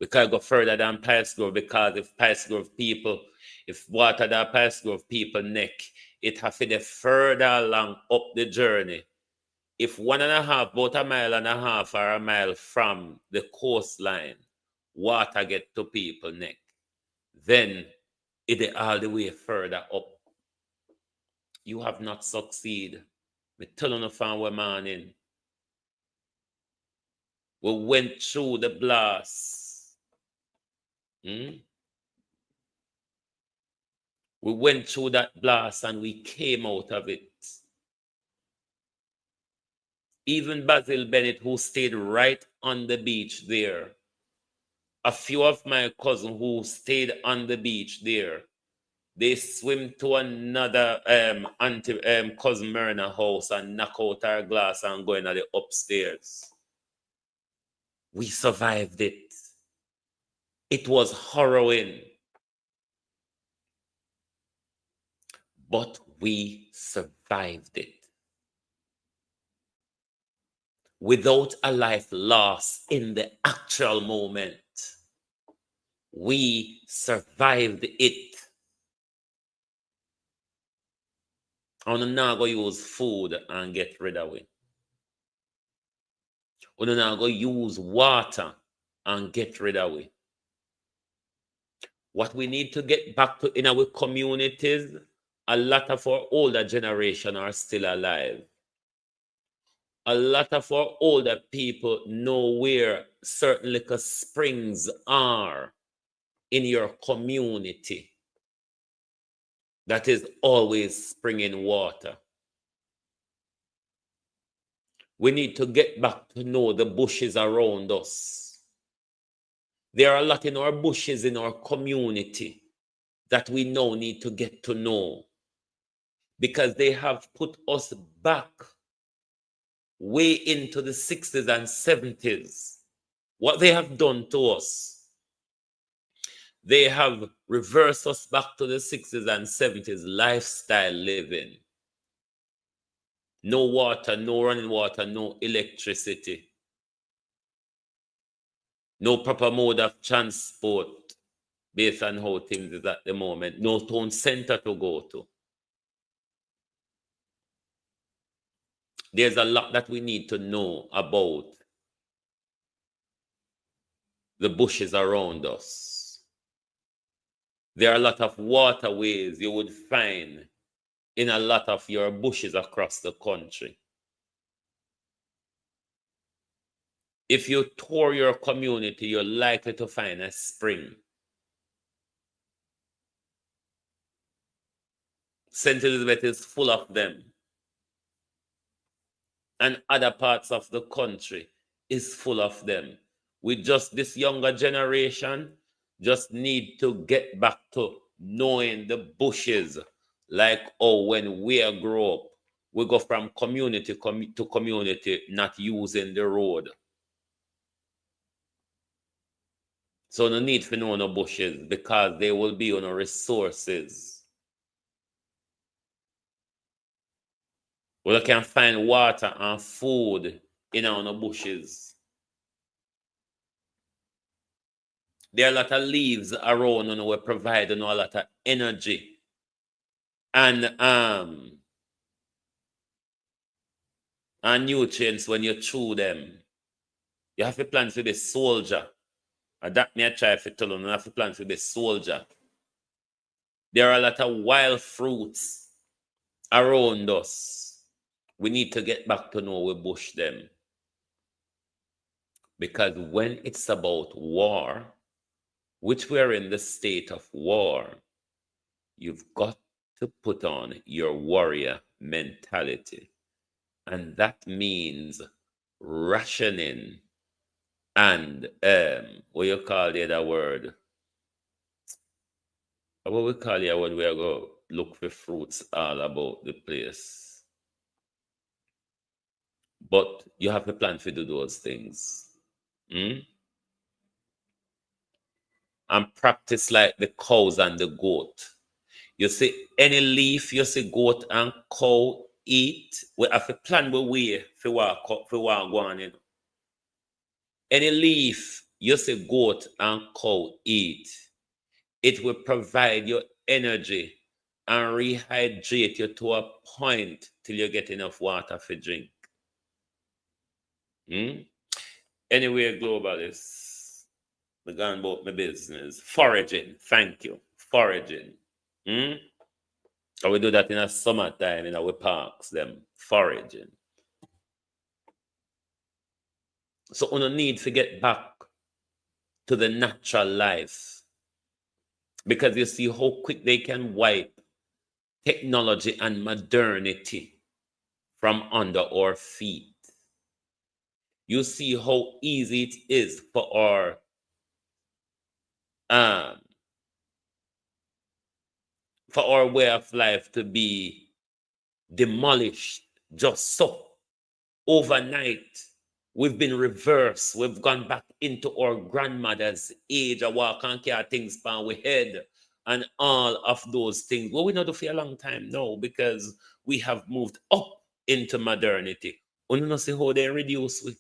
We can't go further than Pice Grove because if Pice Grove people, if water that Pice Grove people neck, it has to be further along up the journey if 1.5, about a mile and a half or a mile from the coastline, water get to people neck, then it all the way further up. You have not succeeded. Me tell you from where morning. We went through the blast. We went through that blast and we came out of it. Even Basil Bennett, who stayed right on the beach there, a few of my cousins who stayed on the beach there, they swim to another cousin Myrna house and knock out our glass and go into the upstairs. We survived it. It was harrowing. But we survived it. Without a life lost in the actual moment, we survived it. I'm not going to use food and get rid of it. I'm not going to use water and get rid of it. What we need to get back to in our communities, a lot of our older generation are still alive. A lot of our older people know where certain liquor springs are in your community that is always springing water. We need to get back to know the bushes around us. There are a lot in our bushes in our community that we now need to get to know, because they have put us back way into the 60s and 70s. What they have done to us, they have reversed us back to the 60s and 70s lifestyle living. No water, no running water, no electricity. No proper mode of transport based on how things is at the moment. No town center to go to. There's a lot that we need to know about the bushes around us. There are a lot of waterways you would find in a lot of your bushes across the country. If you tour your community, you're likely to find a spring. St. Elizabeth is full of them. And other parts of the country is full of them. We just, this younger generation, just need to get back to knowing the bushes, like, oh, when we grow up, we go from community to community, not using the road. So no need for no bushes, because they will be on resources. We can find water and food in our bushes. There are a lot of leaves around and we provide a lot of energy. And nutrients when you chew them. You have to plan to be a soldier. And that may I try to tell you, you have to plan to be a soldier. There are a lot of wild fruits around us. We need to get back to know we bush them. Because when it's about war, which we're in the state of war, you've got to put on your warrior mentality. And that means rationing and, what you call the other word? What we call it when we are going to look for fruits all about the place. But you have to plan to do those things. And practice like the cows and the goat. You see, any leaf you see goat and cow eat, we have to plan the way for walk go on, you know. Any leaf you see goat and cow eat, it will provide you energy and rehydrate you to a point till you get enough water for drink. Anyway, globalists, we gone about my business. Foraging, thank you. Foraging. And we do that in a summertime in our parks, them foraging. So we don't need to get back to the natural life, because you see how quick they can wipe technology and modernity from under our feet. You see how easy it is for our way of life to be demolished just so overnight. We've been reversed. We've gone back into our grandmother's age. I walk and carry things on we head and all of those things. Well, we not do for a long time now, because we have moved up into modernity. We don't see how they reduce we.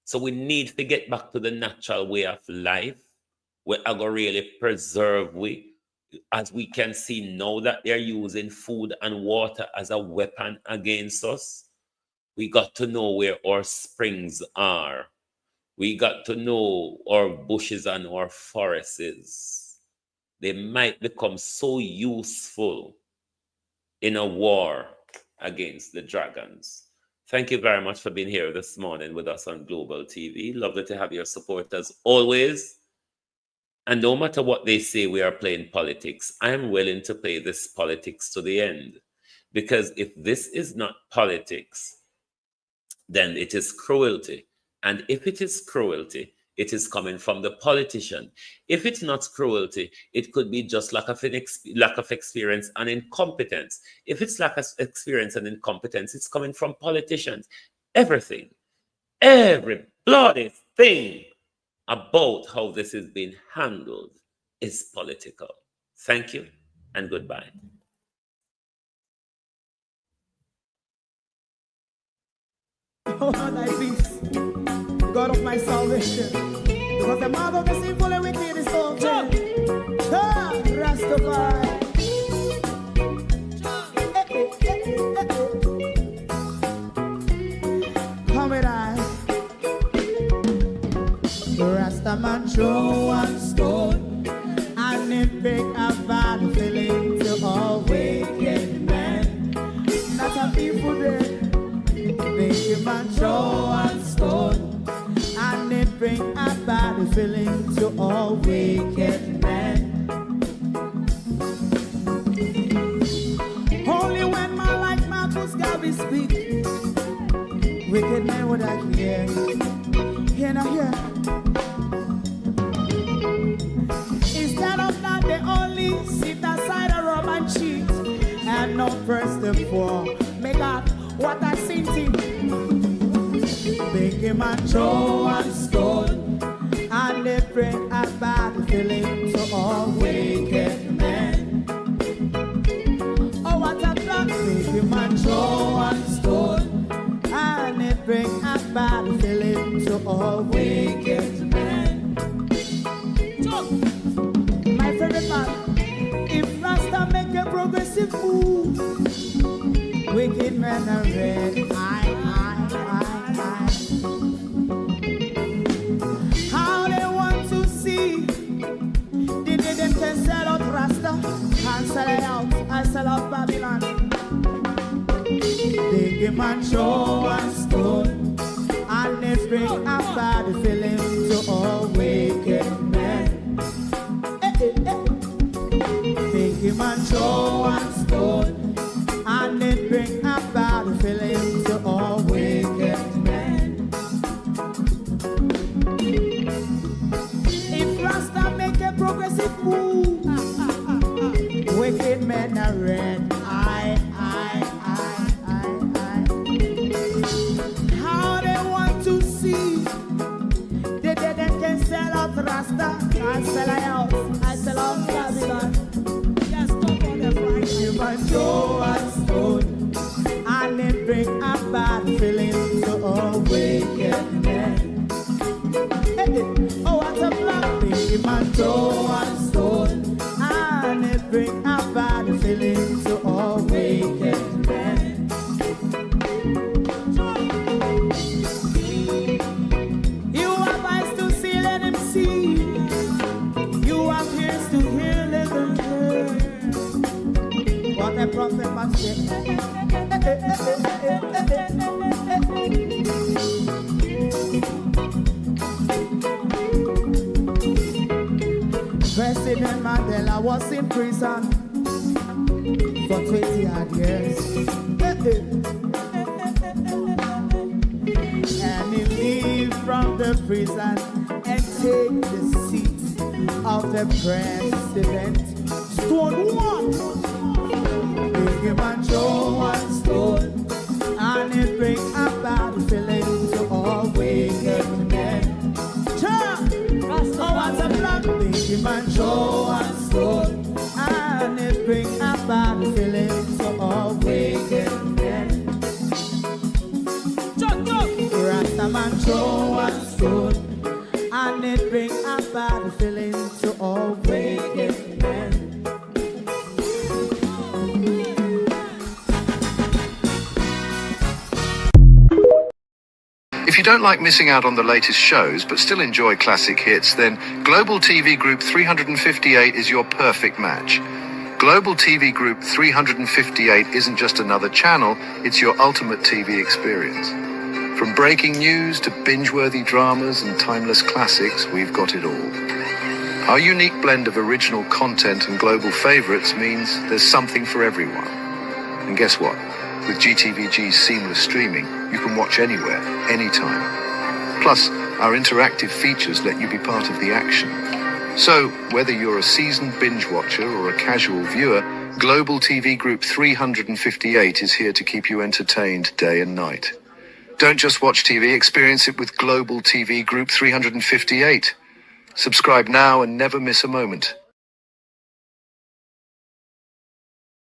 So we need to get back to the natural way of life, where I go really preserve we, as we can see now that they're using food and water as a weapon against us. We got to know where our springs are. We got to know our bushes and our forests. They might become so useful in a war against the dragons. Thank you very much for being here this morning with us on Global TV. Lovely to have your support as always. And no matter what they say, we are playing politics. I am willing to play this politics to the end. Because if this is not politics, then it is cruelty. And if it is cruelty, it is coming from the politician. If it's not cruelty, it could be just lack of experience and incompetence. If it's lack of experience and incompetence, it's coming from politicians. Everything, every bloody thing about how this is being handled is political. Thank you and goodbye. Oh, thy peace, God of my salvation, because the mouth of the sinful and wicked is open. Rastafari. Come with I. Rastaman throw one stone, and it pick a bad feeling to all wicked men. Not a people there. Make him a throw and stone, and it bring a bad feeling to all wicked men. Only when man like Marcus Garvey speak, wicked men would I hear. Hear not hear. Instead of that, they only sit aside and rub and cheat, and not press the poor. Make up what I seen to make him a throw and stone, and they bring a bad feeling to all wicked men. Oh, what a plan! Make him a throw and stone, and they bring a bad feeling to all wicked men. My favorite man, if Rasta make a progressive move, wicked men are red. How they want to see the day them can sell out Rasta and sell it out and sell out Babylon. They give man show and stone, and they bring a bad feeling to all wicked men. They give man show and stone, and it bring a bad feeling to all wicked men. If Rasta make a progressive move, wicked men are red. How they want to see the dead can sell out Rasta and sell out, I sell out Babylon. Throw and stone, and it bring a bad feeling to all wicked men. Oh, what a black thing, man, throw and stone, and it bring a bad feeling to all wicked men. of them and say, President Mandela was in prison for 20 odd years. And he leave from the prison and take the seat of the president. Stone one, big him and throw one stone, and it bring about feeling to all wicked men. Oh, what's a black big him and throw one stone, and it bring about feeling to all wicked men. Rastaman throw one stone, and it bring about feeling to all wicked men. If you don't like missing out on the latest shows but still enjoy classic hits, then Global TV Group 358 is your perfect match. Global TV Group 358 isn't just another channel, it's your ultimate TV experience. From breaking news to binge-worthy dramas and timeless classics, we've got it all. Our unique blend of original content and global favorites means there's something for everyone. And guess what? With GTVG's seamless streaming, you can watch anywhere, anytime. Plus, our interactive features let you be part of the action. So, whether you're a seasoned binge watcher or a casual viewer, Global TV Group 358 is here to keep you entertained day and night. Don't just watch TV, experience it with Global TV Group 358. Subscribe now and never miss a moment.